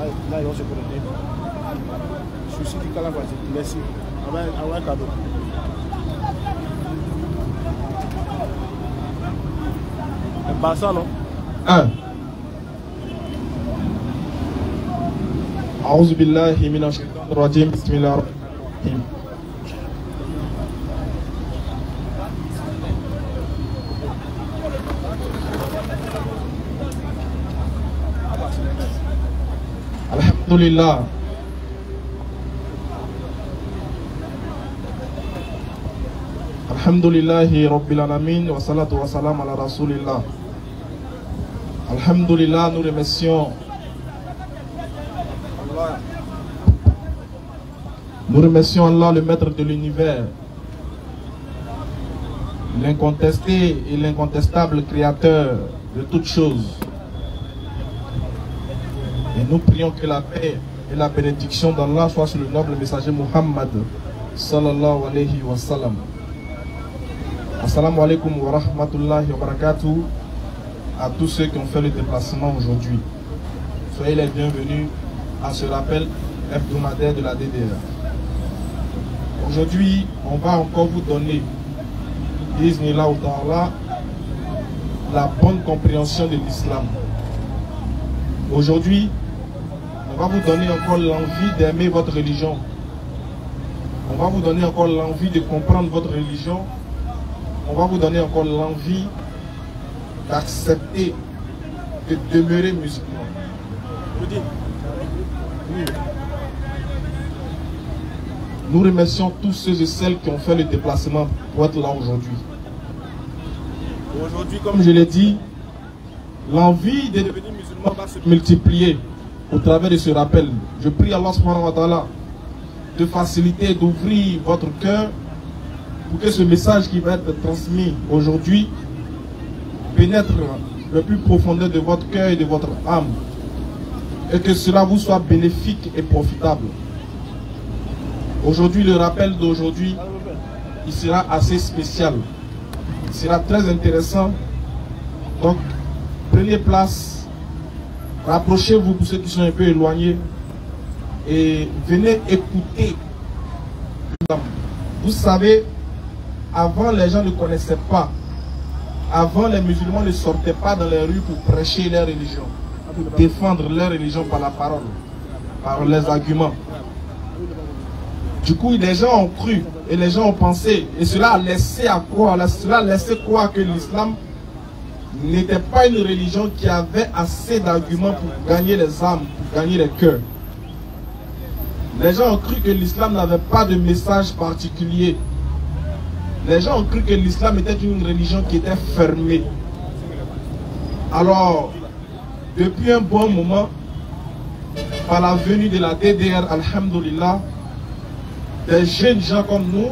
Là, ils vont se connecter. Je suis Sidi Kala Fati. Merci. Envoie un cadeau. Un Barça, non? 1. أعوذ بالله من الشيطان الرجيم بسم الله الرحمن الرحيم. الحمد لله الحمد لله رب العالمين والصلاة والسلام على رسول الله. الحمد لله, nous remercions Allah, le maître de l'univers, l'incontesté et l'incontestable créateur de toutes choses. Et nous prions que la paix et la bénédiction d'Allah soient sur le noble messager Muhammad sallallahu alayhi wa sallam. Assalamu alaikum wa rahmatullahi wa barakatuh à tous ceux qui ont fait le déplacement aujourd'hui. Soyez les bienvenus à ce rappel hebdomadaire de la DDR. Aujourd'hui, on va encore vous donner, bismillah ou ta'ala, la bonne compréhension de l'islam. Aujourd'hui, on va vous donner encore l'envie d'aimer votre religion. On va vous donner encore l'envie de comprendre votre religion. On va vous donner encore l'envie d'accepter de demeurer musulman. Nous remercions tous ceux et celles qui ont fait le déplacement pour être là aujourd'hui. Aujourd'hui, comme je l'ai dit, l'envie de devenir musulman va se multiplier au travers de ce rappel. Je prie Allah subhanahu wa ta'ala de faciliter, d'ouvrir votre cœur pour que ce message qui va être transmis aujourd'hui pénètre le plus profondeur de votre cœur et de votre âme, et que cela vous soit bénéfique et profitable. Aujourd'hui, le rappel d'aujourd'hui, il sera assez spécial. Il sera très intéressant. Donc, prenez place, rapprochez-vous pour ceux qui sont un peu éloignés et venez écouter. Vous savez, avant les gens ne connaissaient pas. Avant, les musulmans ne sortaient pas dans les rues pour prêcher leur religion, pour défendre leur religion par la parole, par les arguments. Du coup, les gens ont cru et les gens ont pensé, et cela a laissé croire que l'islam n'était pas une religion qui avait assez d'arguments pour gagner les âmes, pour gagner les cœurs. Les gens ont cru que l'islam n'avait pas de message particulier. Les gens ont cru que l'islam était une religion qui était fermée. Alors, depuis un bon moment, par la venue de la DDR, alhamdoulilah, des jeunes gens comme nous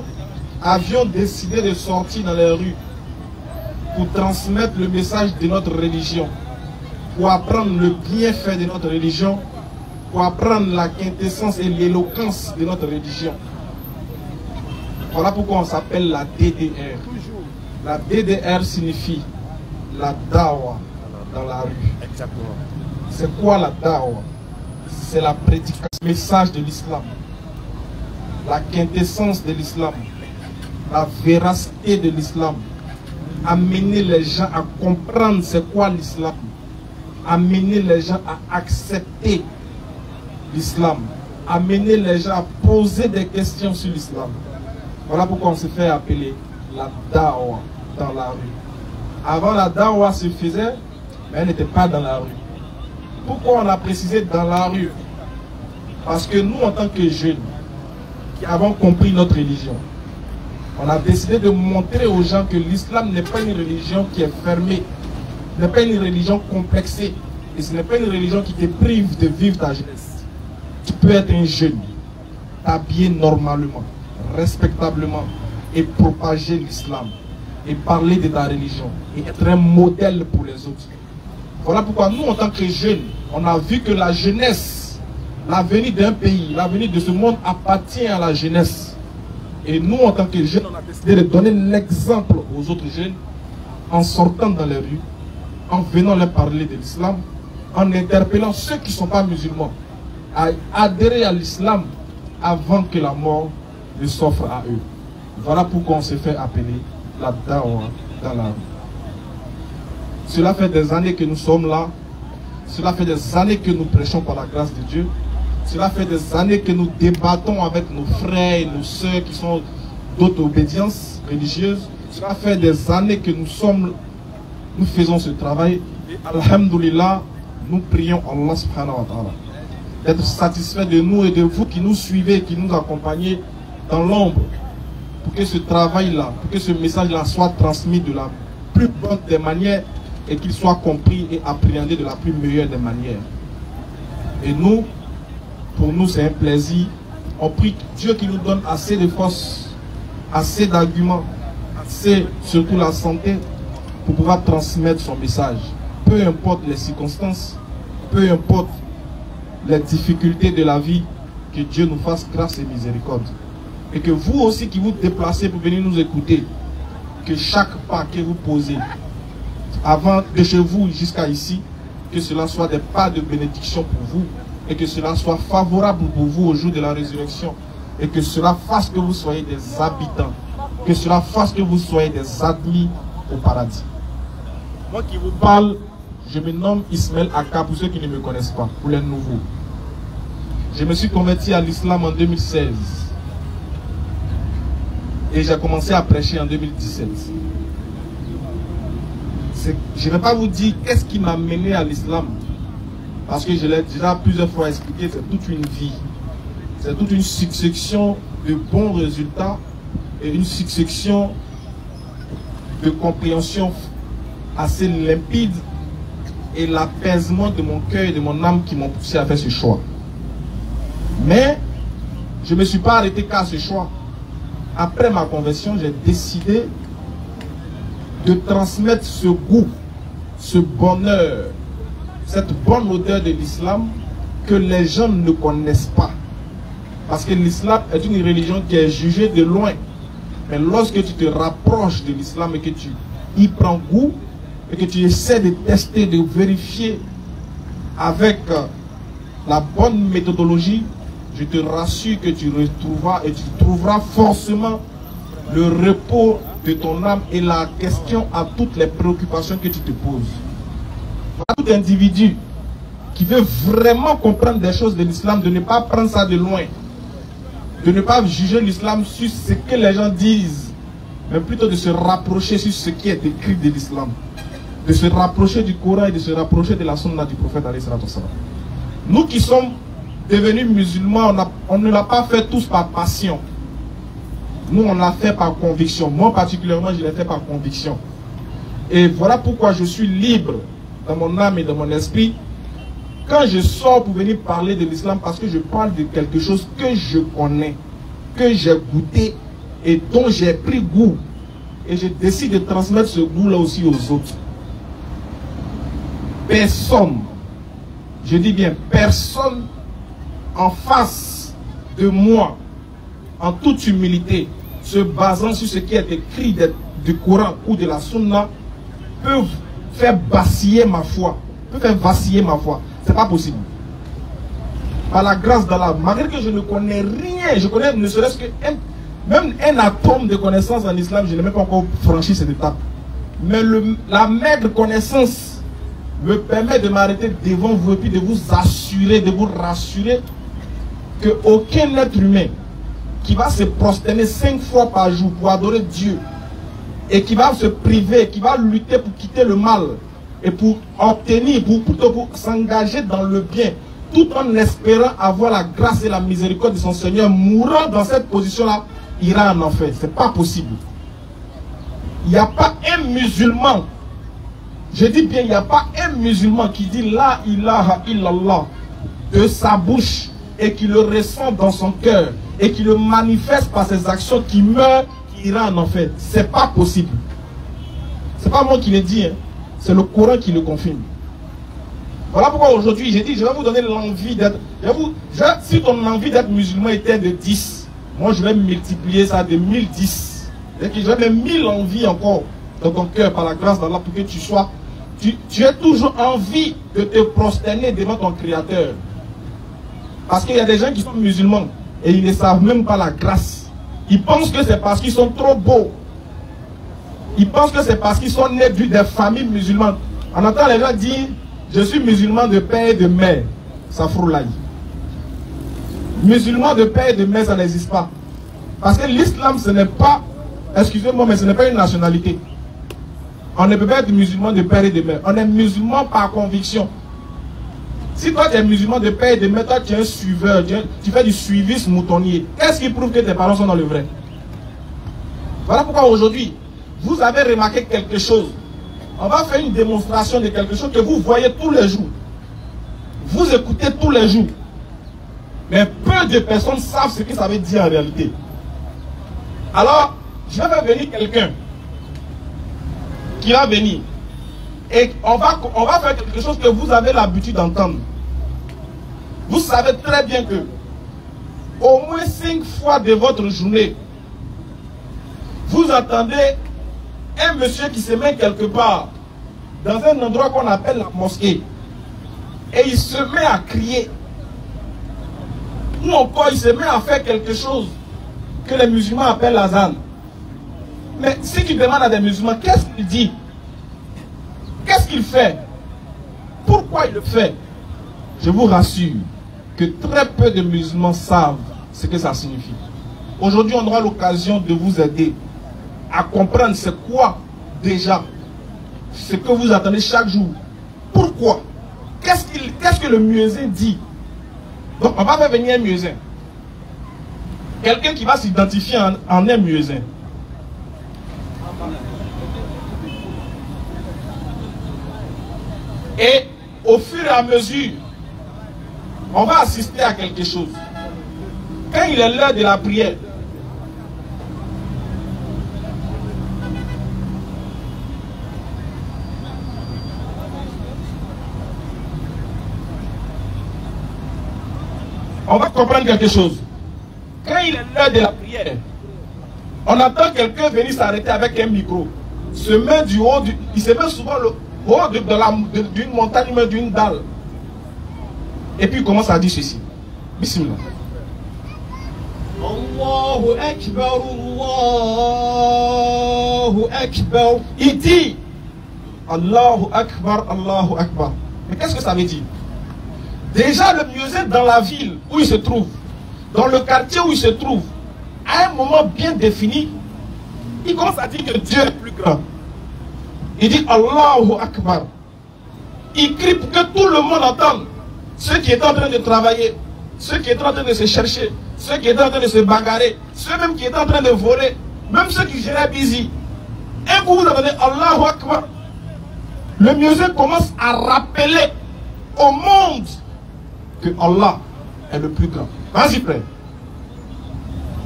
avions décidé de sortir dans les rues pour transmettre le message de notre religion, pour apprendre le bienfait de notre religion, pour apprendre la quintessence et l'éloquence de notre religion. Voilà pourquoi on s'appelle la DDR. La DDR signifie la dawa dans la rue. Exactement. C'est quoi la dawa? C'est la prédication, le message de l'islam, la quintessence de l'islam, la véracité de l'islam, amener les gens à comprendre c'est quoi l'islam, amener les gens à accepter l'islam, amener les gens à poser des questions sur l'islam. Voilà pourquoi on se fait appeler la dawa dans la rue. Avant, la dawa se faisait, mais elle n'était pas dans la rue. Pourquoi on a précisé dans la rue? Parce que nous, en tant que jeunes, qui avons compris notre religion, on a décidé de montrer aux gens que l'islam n'est pas une religion qui est fermée, n'est pas une religion complexée, et ce n'est pas une religion qui te prive de vivre ta jeunesse. Tu peux être un jeune, t'habiller normalement, respectablement, et propager l'islam, et parler de ta religion, et être un modèle pour les autres. Voilà pourquoi nous, en tant que jeunes, on a vu que la jeunesse, l'avenir d'un pays, l'avenir de ce monde appartient à la jeunesse. Et nous, en tant que jeunes, on a décidé de donner l'exemple aux autres jeunes en sortant dans les rues, en venant leur parler de l'islam, en interpellant ceux qui ne sont pas musulmans, à adhérer à l'islam avant que la mort ne s'offre à eux. Voilà pourquoi on s'est fait appeler la Dawa dans la rue. Cela fait des années que nous sommes là. Cela fait des années que nous prêchons par la grâce de Dieu. Cela fait des années que nous débattons avec nos frères et nos sœurs qui sont d'autres obédiences religieuses. Cela fait des années que nous faisons ce travail. Et alhamdoulilah, nous prions Allah subhanahu wa ta'ala d'être satisfait de nous et de vous qui nous suivez, qui nous accompagnez dans l'ombre, pour que ce travail-là, pour que ce message-là soit transmis de la plus bonne des manières et qu'il soit compris et appréhendé de la plus meilleure des manières. Et nous, pour nous, c'est un plaisir. On prie Dieu qui nous donne assez de force, assez d'arguments, assez, surtout la santé, pour pouvoir transmettre son message. Peu importe les circonstances, peu importe les difficultés de la vie, que Dieu nous fasse grâce et miséricorde. Et que vous aussi qui vous déplacez pour venir nous écouter, que chaque pas que vous posez, avant de chez vous jusqu'à ici, que cela soit des pas de bénédiction pour vous, et que cela soit favorable pour vous au jour de la résurrection, et que cela fasse que vous soyez des habitants, que cela fasse que vous soyez des admis au paradis. Moi qui vous parle, je me nomme Ismaël Aka, pour ceux qui ne me connaissent pas, pour les nouveaux. Je me suis converti à l'islam en 2016. Et j'ai commencé à prêcher en 2017. Je ne vais pas vous dire qu'est-ce qui m'a mené à l'islam. Parce que je l'ai déjà plusieurs fois expliqué, c'est toute une vie. C'est toute une succession de bons résultats et une succession de compréhension assez limpide et l'apaisement de mon cœur et de mon âme qui m'ont poussé à faire ce choix. Mais je ne me suis pas arrêté qu'à ce choix. Après ma conversion, j'ai décidé de transmettre ce goût, ce bonheur, cette bonne odeur de l'islam que les gens ne connaissent pas. Parce que l'islam est une religion qui est jugée de loin. Mais lorsque tu te rapproches de l'islam et que tu y prends goût, et que tu essaies de tester, de vérifier avec la bonne méthodologie, je te rassure que tu retrouveras et tu trouveras forcément le repos de ton âme et la question à toutes les préoccupations que tu te poses. Tout individu qui veut vraiment comprendre des choses de l'islam, de ne pas prendre ça de loin, de ne pas juger l'islam sur ce que les gens disent, mais plutôt de se rapprocher sur ce qui est écrit de l'islam, de se rapprocher du Coran et de se rapprocher de la sunna du prophète alayhi salatu wassalam. Nous qui sommes devenus musulmans, on ne l'a pas fait tous par passion. Nous, on l'a fait par conviction. Moi, particulièrement, je l'ai fait par conviction. Et voilà pourquoi je suis libre dans mon âme et dans mon esprit quand je sors pour venir parler de l'islam, parce que je parle de quelque chose que je connais, que j'ai goûté et dont j'ai pris goût. Et je décide de transmettre ce goût-là aussi aux autres. Personne, je dis bien personne, en face de moi, en toute humilité, se basant sur ce qui est écrit du Coran ou de la Sunna, peuvent faire vaciller ma foi. C'est pas possible. Par la grâce d'Allah, malgré que je ne connais rien, je connais ne serait-ce que même un atome de connaissance en islam, je n'ai même pas encore franchi cette étape. Mais la maigre connaissance me permet de m'arrêter devant vous et puis de vous assurer, de vous rassurer qu'aucun être humain qui va se prosterner 5 fois par jour pour adorer Dieu et qui va se priver, qui va lutter pour quitter le mal et pour obtenir, pour s'engager dans le bien, tout en espérant avoir la grâce et la miséricorde de son Seigneur, mourant dans cette position-là, ira en enfer. C'est pas possible. Il n'y a pas un musulman, je dis bien, il n'y a pas un musulman qui dit la ilaha illallah de sa bouche et qui le ressent dans son cœur et qui le manifeste par ses actions, qui meurt, qui ira en enfer. C'est pas possible. C'est pas moi qui le dis, hein. C'est le Coran qui le confirme. Voilà pourquoi aujourd'hui j'ai dit, je vais vous donner l'envie d'être... Si ton envie d'être musulman était de 10, moi je vais multiplier ça de 1010. C'est-à-dire que j'avais 1000 envies encore dans ton cœur par la grâce d'Allah pour que tu sois... Tu aies toujours envie de te prosterner devant ton Créateur. Parce qu'il y a des gens qui sont musulmans et ils ne savent même pas la grâce. Ils pensent que c'est parce qu'ils sont trop beaux. Ils pensent que c'est parce qu'ils sont nés des familles musulmanes. On entend les gens dire, je suis musulman de père et de mère. Ça froulaille. Musulman de père et de mère, ça n'existe pas. Parce que l'islam, ce n'est pas, excusez-moi, mais ce n'est pas une nationalité. On ne peut pas être musulman de père et de mère. On est musulman par conviction. Si toi tu es musulman de père et de mère, toi tu es un suiveur, tu fais du suivisme moutonnier. Qu'est-ce qui prouve que tes parents sont dans le vrai? Voilà pourquoi aujourd'hui, vous avez remarqué quelque chose. On va faire une démonstration de quelque chose que vous voyez tous les jours. Vous écoutez tous les jours. Mais peu de personnes savent ce que ça veut dire en réalité. Alors, je vais faire venir quelqu'un qui va venir. Et on va faire quelque chose que vous avez l'habitude d'entendre. Vous savez très bien que au moins 5 fois de votre journée, vous entendez un monsieur qui se met quelque part dans un endroit qu'on appelle la mosquée. Et il se met à crier. Ou encore il se met à faire quelque chose que les musulmans appellent l'azan. Mais si tu demandes à des musulmans, qu'est-ce qu'il dit? Qu'est-ce qu'il fait? Pourquoi il le fait? Je vous rassure que très peu de musulmans savent ce que ça signifie. Aujourd'hui, on aura l'occasion de vous aider à comprendre c'est quoi déjà ce que vous attendez chaque jour. Pourquoi? Qu'est-ce que le muezzin dit? Donc, on va faire venir un muezzin. Quelqu'un qui va s'identifier en un muezzin. Et au fur et à mesure, on va assister à quelque chose. Quand il est l'heure de la prière, on va comprendre quelque chose. Quand il est l'heure de la prière, on entend quelqu'un venir s'arrêter avec un micro. Se met du haut, il se met souvent le haut d'une montagne, mais d'une dalle. Et puis il commence à dire ceci. Bismillah. Allahu Akbar, Allahu Akbar. Il dit Allahu Akbar, Allahu Akbar. Mais qu'est-ce que ça veut dire? Déjà le muezzin dans la ville où il se trouve, dans le quartier où il se trouve, à un moment bien défini, il commence à dire que Dieu est plus grand. Il dit Allahu Akbar. Il crie pour que tout le monde entende. Ceux qui étaient en train de travailler, ceux qui étaient en train de se chercher, ceux qui étaient en train de se bagarrer, ceux même qui étaient en train de voler, même ceux qui géraient busy. Et vous entendez Allahu Akbar. Le muezzin commence à rappeler au monde que Allah est le plus grand. Vas-y, frère.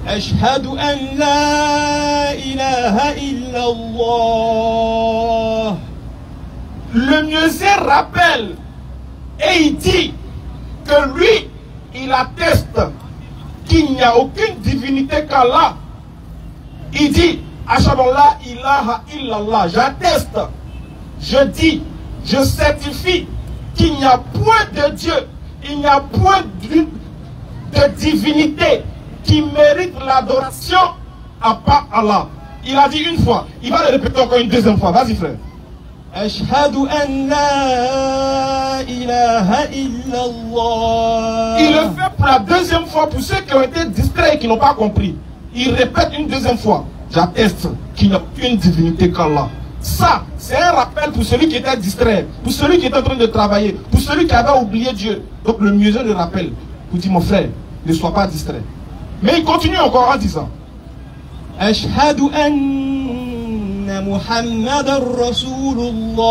Ashhadu an la ilaha illallah. Le muezzin rappelle et il dit que lui, il atteste qu'il n'y a aucune divinité qu'Allah. Il dit Ashhadu an la ilaha illallah. J'atteste, je dis, je certifie qu'il n'y a point de Dieu, il n'y a point de divinité qui mérite l'adoration à part Allah. Il a dit une fois, il va le répéter encore une deuxième fois. Vas-y, frère. Ashhadu an la ilaha illallah. Il le fait pour la deuxième fois pour ceux qui ont été distraits et qui n'ont pas compris. Il répète une deuxième fois. J'atteste qu'il n'y a aucune divinité qu'Allah. Ça, c'est un rappel pour celui qui était distrait, pour celui qui était en train de travailler, pour celui qui avait oublié Dieu. Donc le muezzin le rappelle pour dire mon frère, ne sois pas distrait. Mais il continue encore en disant Ashhadu anna Muhammadan Rasulullah.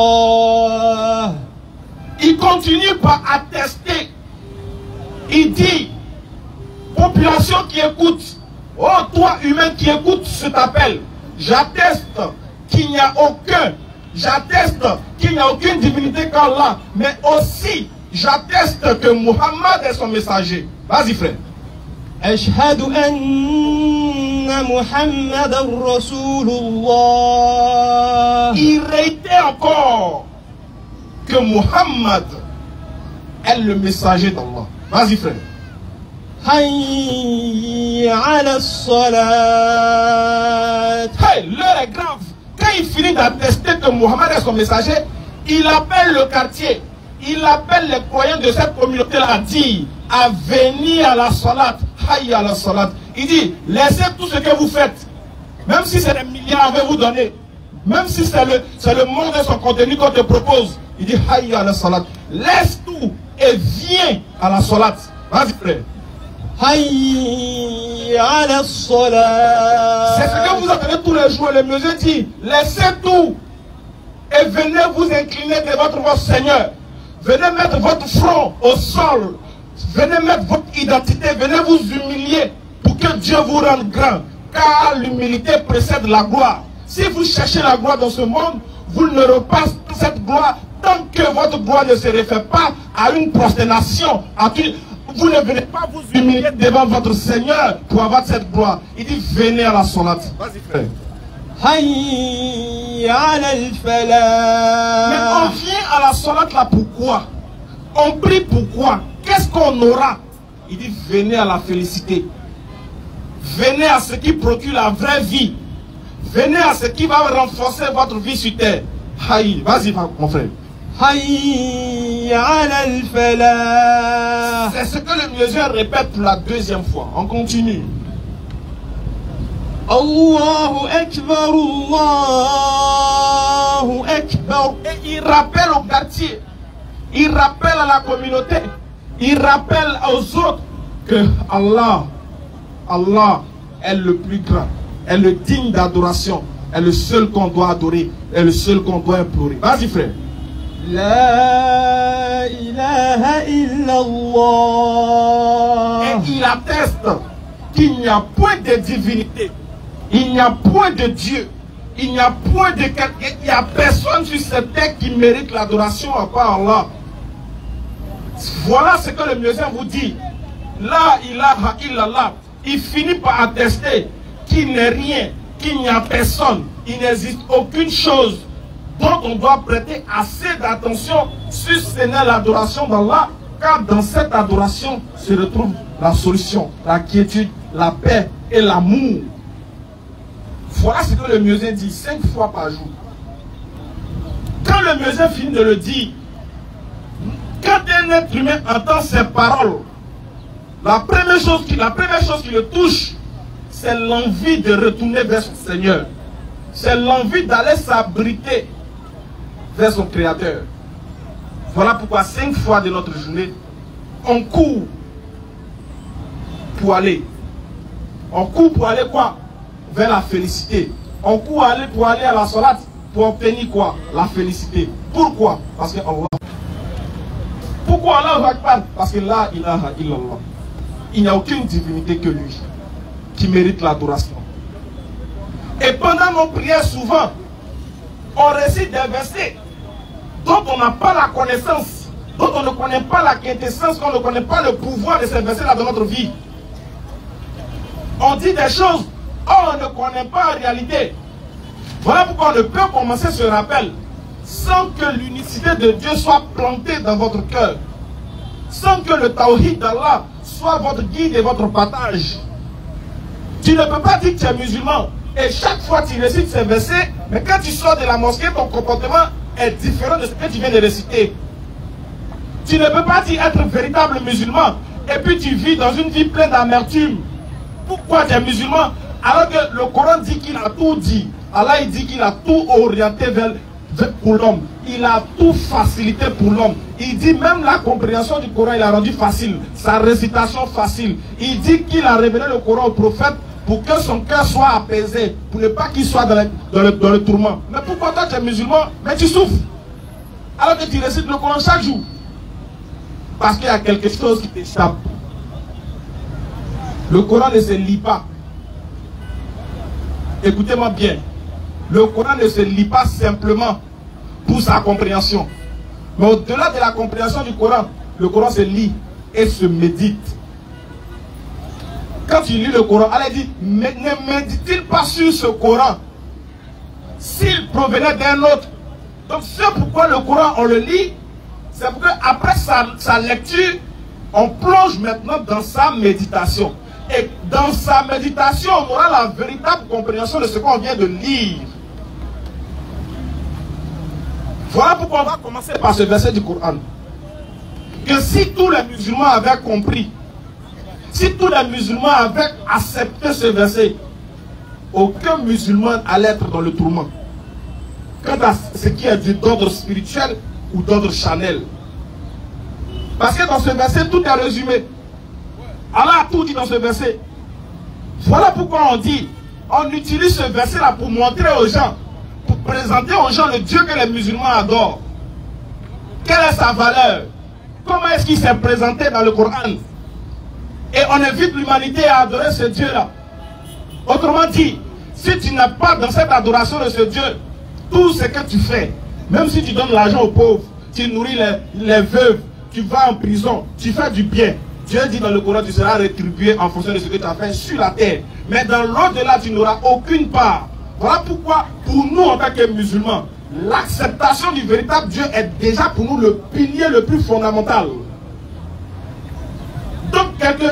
Il continue par attester. Il dit, population qui écoute, oh toi humain qui écoute cet appel, j'atteste qu'il n'y a aucune divinité qu'Allah, mais aussi j'atteste que Muhammad est son messager. Vas-y, frère. Ashhadu anna Muhammadan Rasulullah. Il réitère encore que Muhammad est le messager d'Allah. Vas-y, frère. حي على الصلاة. Hey, l'heure est grave. Quand il finit d'attester que Mohammed est son messager, il appelle le quartier, il appelle les croyants de cette communauté-là à dire, à venir à la salat. Hayy à la salat. Il dit, laissez tout ce que vous faites, même si c'est des milliards à vous donner, même si c'est le monde et son contenu qu'on te propose. Il dit, hayy à la salat. Laisse tout et viens à la salat. Vas-y frère. حي على الصلاة. C'est ce que vous entendez tous les jours. Le monsieur dit, laissez tout et venez vous incliner devant votre Seigneur. Venez mettre votre front au sol. Venez mettre votre identité. Venez vous humilier pour que Dieu vous rende grand. Car l'humilité précède la gloire. Si vous cherchez la gloire dans ce monde, vous n'aurez pas cette gloire tant que votre gloire ne se réfère pas à une prosternation, vous ne venez pas vous humilier devant votre Seigneur pour avoir cette gloire. Il dit, venez à la salat. Vas-y frère. حي على Mais الفلاح. on vient à la salat là pourquoi? On prie pourquoi? Qu'est-ce qu'on aura? Il dit, venez à la félicité. Venez à ce qui procure la vraie vie. Venez à ce qui va renforcer votre vie sur terre. Haï, vas-y mon frère. حي على الفلاح. C'est ce que le musulman répète pour la deuxième fois. On continue. الله أكبر الله أكبر. Et il rappelle au quartier, il rappelle à la communauté, il rappelle aux autres que Allah est le plus grand, est le digne d'adoration, est le seul qu'on doit adorer, est le seul qu'on doit implorer. Vas-y frère. لا إله إلا الله. Et il atteste qu'il n'y a point de divinité, il n'y a point de Dieu, il n'y a point de quelqu'un, il n'y a personne sur cette terre qui mérite l'adoration à part Allah. Voilà ce que le musulman vous dit. La ilaha illallah. Il finit par attester qu'il n'est rien, qu'il n'y a personne, il n'existe aucune chose dont on doit prêter assez d'attention si ce n'est l'adoration d'Allah, car dans cette adoration se retrouve la solution, la quiétude, la paix et l'amour. Voilà ce que le musulman dit 5 fois par jour. Quand le musulman finit de le dire, quand un être humain entend ces paroles, la première chose qui le touche, c'est l'envie de retourner vers son Seigneur. C'est l'envie d'aller s'abriter vers son Créateur. Voilà pourquoi 5 fois de notre journée, on court pour aller. On court pour aller quoi? Vers la félicité. On court pour aller à la salat pour obtenir quoi? La félicité. Pourquoi? Parce que Allah. Pourquoi Allah Akbar? Parce que la ilaha illallah. Il n'y a aucune divinité que lui qui mérite l'adoration. Et pendant nos prières, souvent, on récite des versets dont on n'a pas la connaissance, dont on ne connaît pas la quintessence, qu'on ne connaît pas le pouvoir de ces versets-là dans notre vie. On dit des choses, on ne connaît pas en réalité. Voilà pourquoi on ne peut commencer ce rappel sans que l'unicité de Dieu soit plantée dans votre cœur, sans que le tawhid d'Allah soit votre guide et votre partage. Tu ne peux pas dire que tu es musulman et chaque fois tu récites ces versets, mais quand tu sors de la mosquée, ton comportement est différent de ce que tu viens de réciter. Tu ne peux pas dire être véritable musulman et puis tu vis dans une vie pleine d'amertume. Pourquoi tu es musulman alors que le Coran dit qu'il a tout dit? Allah il dit qu'il a tout orienté pour l'homme. Il a tout facilité pour l'homme. Il dit même la compréhension du Coran, il a rendu facile. Sa récitation facile. Il dit qu'il a révélé le Coran au prophète pour que son cœur soit apaisé, pour ne pas qu'il soit dans le tourment. Mais pourquoi toi tu es musulman, mais tu souffres alors que tu récites le Coran chaque jour? Parce qu'il y a quelque chose qui t'échappe. Le Coran ne se lit pas. Écoutez-moi bien. Le Coran ne se lit pas simplement pour sa compréhension. Mais au-delà de la compréhension du Coran, le Coran se lit et se médite. Quand tu lis le Coran, Allah dit, ne médite-t-il pas sur ce Coran s'il provenait d'un autre? Donc c'est pourquoi le Coran, on le lit, c'est pour qu'après sa lecture, On plonge maintenant dans sa méditation. Et dans sa méditation, on aura la véritable compréhension de ce qu'on vient de lire. Voilà pourquoi on va commencer par ce verset du Coran. Que si tous les musulmans avaient compris, si tous les musulmans avaient accepté ce verset, aucun musulman allait être dans le tourment. Quant à ce qui est d'ordre spirituel ou d'ordre charnel. Parce que dans ce verset, tout est résumé. Allah a tout dit dans ce verset. Voilà pourquoi on dit, on utilise ce verset-là pour montrer aux gens, pour présenter aux gens le Dieu que les musulmans adorent. Quelle est sa valeur? Comment est-ce qu'il s'est présenté dans le Coran? Et on invite l'humanité à adorer ce Dieu-là. Autrement dit, si tu n'es pas dans cette adoration de ce Dieu, tout ce que tu fais, même si tu donnes l'argent aux pauvres, tu nourris les veuves, tu vas en prison, tu fais du bien. Dieu dit dans le Coran, tu seras rétribué en fonction de ce que tu as fait sur la terre. Mais dans l'au-delà, tu n'auras aucune part. Voilà pourquoi, pour nous en tant que musulmans, l'acceptation du véritable Dieu est déjà pour nous le pilier le plus fondamental. Donc,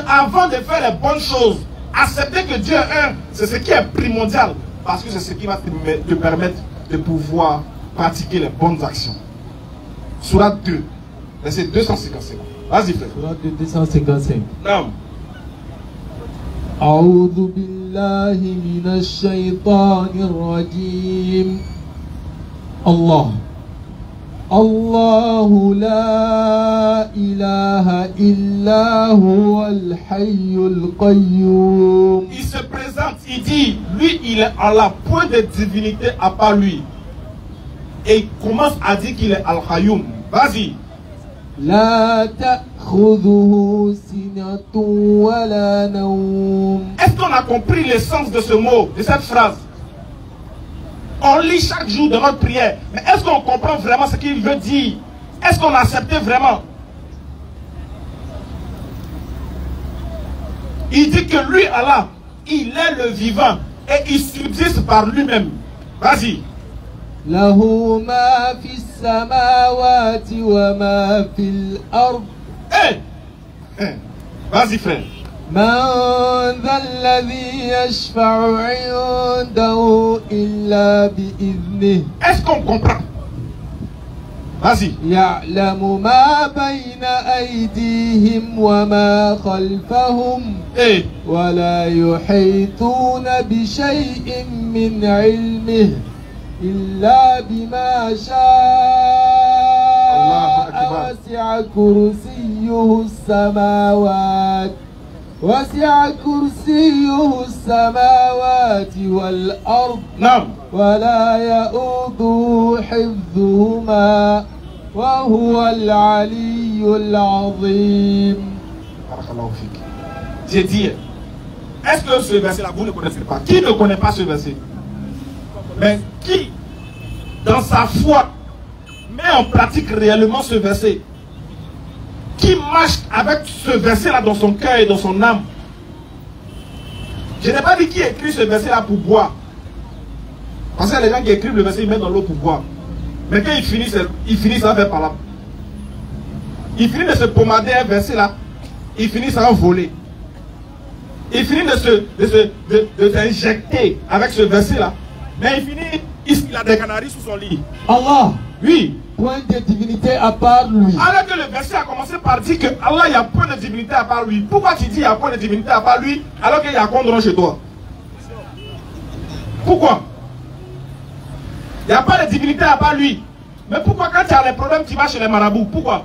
avant de faire les bonnes choses, accepter que Dieu est un, c'est ce qui est primordial. Parce que c'est ce qui va te permettre de pouvoir pratiquer les bonnes actions. Sourate 2, verset 255. Vas-y, frère. Sourate 255. Non. أعوذ بالله من الشيطان الرجيم. الله الله لا إله إلا هو الحي القيوم. Il se présente, il dit, lui il est Allah, point de divinité à part lui. Et il commence à dire qu'il est Al-Qayyum. Vas-y. لا تأخذه سنة ولا نوم. Est-ce qu'on a compris le sens de ce mot, de cette phrase? On lit chaque jour de notre prière. Mais est-ce qu'on comprend vraiment ce qu'il veut dire? Est-ce qu'on a accepté vraiment? Il dit que lui, Allah, il est le vivant. Et il subsiste par lui-même. Vas-y. له ما في السماوات وما في الأرض. Vas-y, frère. من ذا الذي يشفع عنده إلا بإذنه. Est-ce qu'on comprend? Vas-y. يعلم ما بين أيديهم وما خلفهم ولا يحيطون بشيء من علمه إلا بما شاء. وسع كرسيه السماوات والأرض. نعم. ولا يؤوده حفظهما وهو العلي العظيم. J'ai dit, est-ce que ce verset-là, vous ne connaissez pas? Qui ne connaît pas ce verset? Mais qui, dans sa foi, met en pratique réellement ce verset? Qui marche avec ce verset-là dans son cœur et dans son âme? Je n'ai pas dit qui écrit ce verset-là pour boire. Parce que les gens qui écrivent le verset, ils mettent dans l'eau pour boire. Mais quand ils finissent à faire par là. Ils finissent de se pommader un verset-là. Ils finissent à en voler. Ils finissent de s'injecter avec ce verset-là. Mais il a des canaris sous son lit. Allah. Oui. Point de divinité à part lui. Alors que le verset a commencé par dire que Allah, il y a point de divinité à part lui. Pourquoi tu dis il y a point de divinité à part lui alors qu'il y a Condron chez toi? Pourquoi? Il n'y a pas de divinité à part lui. Mais pourquoi quand tu as les problèmes, tu vas chez les marabouts? Pourquoi?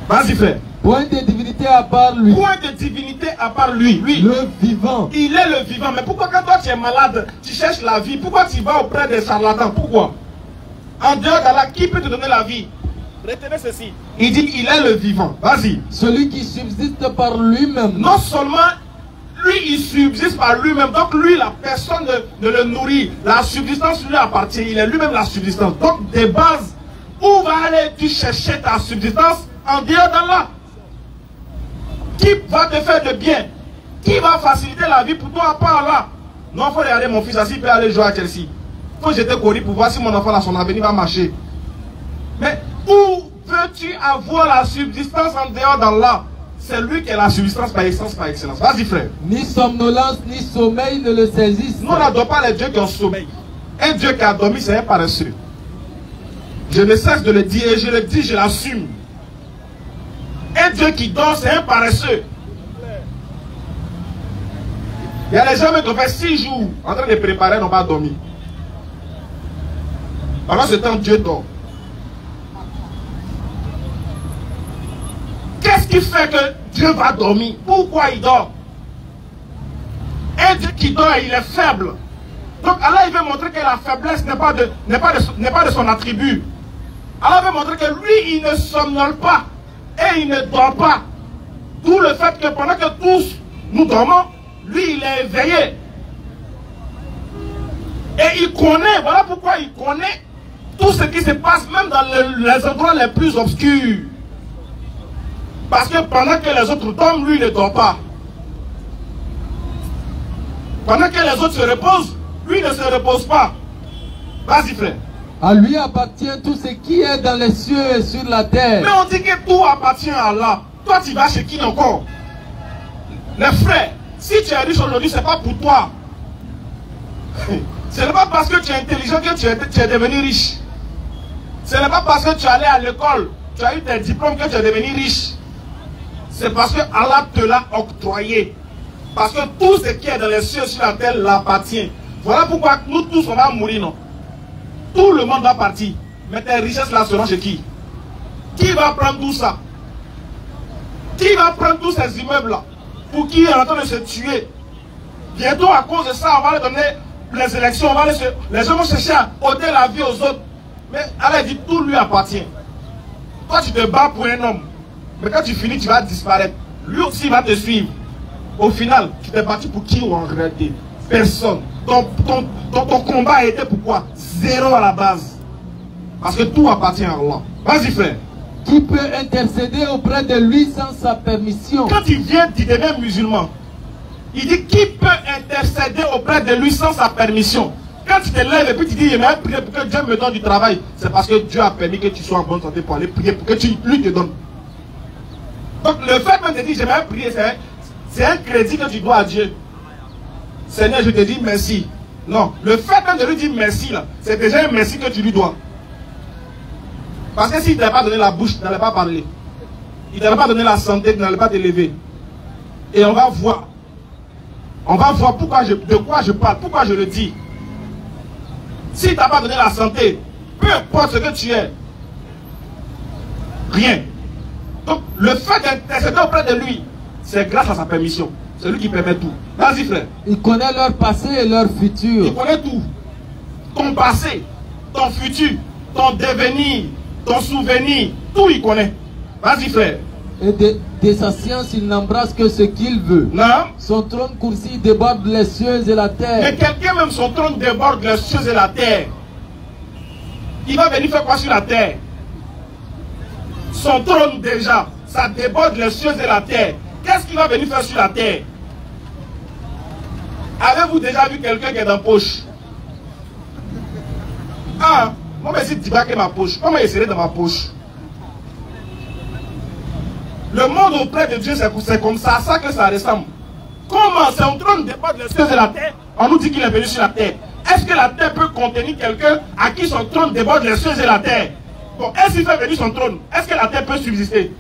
Vas-y, frère. Point de divinité à part lui. Point de divinité à part lui. Oui. Le vivant. Il est le vivant. Mais pourquoi quand toi tu es malade, tu cherches la vie? Pourquoi tu vas auprès des charlatans? Pourquoi? En dehors d'Allah, qui peut te donner la vie? Retenez ceci. Il dit il est le vivant. Vas-y. Celui qui subsiste par lui-même. Non seulement lui il subsiste par lui-même. Donc lui la personne ne le nourrit. La subsistance lui appartient. Il est lui-même la subsistance. Donc de base, où va aller-tu chercher ta subsistance? En dehors d'Allah. Qui va te faire de bien? Qui va faciliter la vie pour toi à part Allah? Non, il faut regarder mon fils, ainsi il peut aller jouer à Chelsea. Il faut jeter Corée pour voir si mon enfant là, son avenir va marcher. Mais où veux-tu cherches à voir la subsistance en dehors d'Allah, c'est lui qui est la subsistance par essence, par excellence. Vas-y frère. Ni somnolence, ni sommeil ne le saisissent. Nous n'adorons pas les dieux qui ont sommeil. Un Dieu qui a dormi, c'est un paresseux. Je ne cesse de le dire et je le dis, je l'assume. Un Dieu qui dort, c'est un paresseux. Il y a des gens qui ont fait 6 jours en train de préparer, n'ont pas dormi. Pendant ce temps, Dieu dort. Qu'est-ce qui fait que Dieu va dormir? Pourquoi il dort? Un Dieu qui dort, il est faible. Donc Allah il veut montrer que la faiblesse n'est pas de son attribut. Allah veut montrer que lui, il ne somnole pas. Et il ne dort pas. D'où le fait que pendant que tous nous dormons, lui, il est éveillé. Et il connaît, voilà pourquoi il connaît tout ce qui se passe, même dans les endroits les plus obscurs. Parce que pendant que les autres dorment, lui, il ne dort pas. Pendant que les autres se reposent, lui ne se repose pas. Vas-y, frère. À lui appartient tout ce qui est dans les cieux et sur la terre. Mais on dit que tout appartient à Allah. Toi, tu vas chez qui encore? Les frères, si tu es riche aujourd'hui, ce n'est pas pour toi. Ce n'est pas parce que tu es intelligent que tu es devenu riche. Ce n'est pas parce que tu es allé à l'école, tu as eu tes diplômes que tu es devenu riche. C'est parce que Allah te l'a octroyé. Parce que tout ce qui est dans les cieux et sur la terre l'appartient. Voilà pourquoi nous tous on va mourir, non? Tout le monde va partir. Mais tes richesses là seront chez qui? Qui va prendre tout ça? Qui va prendre tous ces immeubles là? Pour qui est en train de se tuer? Bientôt à cause de ça, on va leur donner les élections, les gens vont chercher à ôter la vie aux autres. Mais Allah dit tout lui appartient. Toi tu te bats pour un homme. Mais quand tu finis, tu vas disparaître. Lui aussi va te suivre. Au final, tu t'es battu pour qui ou en réalité? Personne. Ton combat a été pourquoi? Zéro à la base. Parce que tout appartient à Allah. Vas-y frère. Qui peut intercéder auprès de lui sans sa permission? Quand il vient, tu deviens musulman. Il dit qui peut intercéder auprès de lui sans sa permission? Quand tu te lèves et puis tu dis il m'a prié pour que Dieu me donne du travail, c'est parce que Dieu a permis que tu sois en bonne santé pour aller prier pour que lui te donne. Donc le fait même de dire j'aimerais prier, c'est un crédit que tu dois à Dieu. Seigneur, je te dis merci. Non, le fait même de lui dire merci là, c'est déjà un merci que tu lui dois. Parce que s'il ne t'avait pas donné la bouche, tu n'allais pas parler. Il ne t'avait pas donné la santé, tu n'allais pas te lever. Et on va voir. On va voir de quoi je parle, pourquoi je le dis. S'il ne t'a pas donné la santé, peu importe ce que tu es, rien. Donc le fait d'intercéder auprès de lui, c'est grâce à sa permission. C'est lui qui permet tout. Vas-y frère. Il connaît leur passé et leur futur. Il connaît tout. Ton passé, ton futur, ton devenir, ton souvenir, tout il connaît. Vas-y frère. Et de sa science, il n'embrasse que ce qu'il veut. Non. Son trône coursi déborde les cieux et la terre. Mais quelqu'un même son trône déborde les cieux et la terre. Il va venir faire quoi sur la terre? Son trône déjà, ça déborde les cieux et la terre. Qu'est-ce qu'il va venir faire sur la terre? Avez-vous déjà vu quelqu'un qui est dans la poche? Ah, moi je dis que ma poche. Comment il serait dans ma poche? Le monde auprès de Dieu, c'est comme ça, ça que ça ressemble. Comment son trône déborde les cieux et la terre? On nous dit qu'il est venu sur la terre. Est-ce que la terre peut contenir quelqu'un à qui son trône déborde les cieux et la terre? Bon, est-ce qu'il fait venir son trône? Est-ce que la terre peut subsister?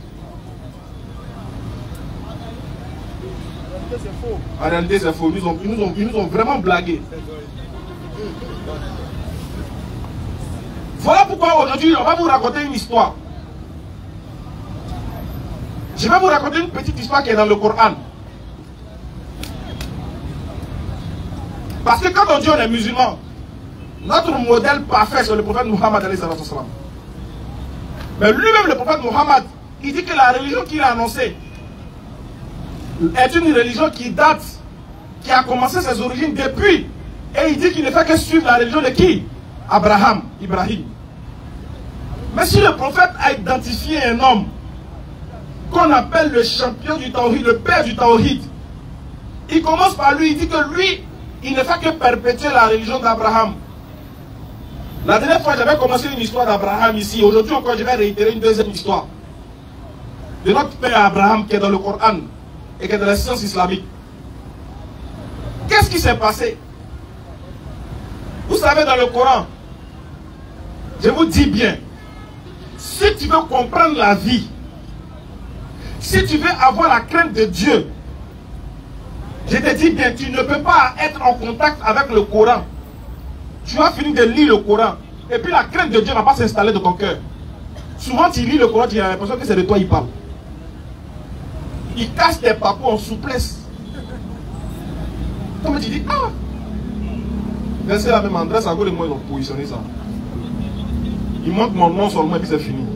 En réalité, c'est faux. Ils nous ont vraiment blagué. Voilà pourquoi aujourd'hui, on va vous raconter une histoire. Je vais vous raconter une petite histoire qui est dans le Coran. Parce que quand on dit on est musulman, notre modèle parfait c'est le prophète Muhammad. Mais lui-même, le prophète Muhammad, il dit que la religion qu'il a annoncée est une religion qui date, qui a commencé ses origines depuis. Et il dit qu'il ne fait que suivre la religion de qui? Ibrahim. Mais si le prophète a identifié un homme qu'on appelle le champion du Tawhid, le père du Tawhid, il commence par lui, il dit que lui, il ne fait que perpétuer la religion d'Abraham. La dernière fois, j'avais commencé une histoire d'Abraham ici. Aujourd'hui encore, je vais réitérer une deuxième histoire. De notre père Abraham qui est dans le Coran et qui est dans la science islamique. Qu'est-ce qui s'est passé? Vous savez, dans le Coran, je vous dis bien, si tu veux comprendre la vie, si tu veux avoir la crainte de Dieu, je te dis bien, tu ne peux pas être en contact avec le Coran. Tu vas finir de lire le Coran. Et puis la crainte de Dieu ne va pas s'installer dans ton cœur. Souvent tu lis le Coran, tu as l'impression que c'est de toi il parle. Il casse tes papous en souplesse. Comme tu dis, ah, c'est la même adresse, à cause de moi ils ont positionné ça. Il manque mon nom seulement et puis c'est fini.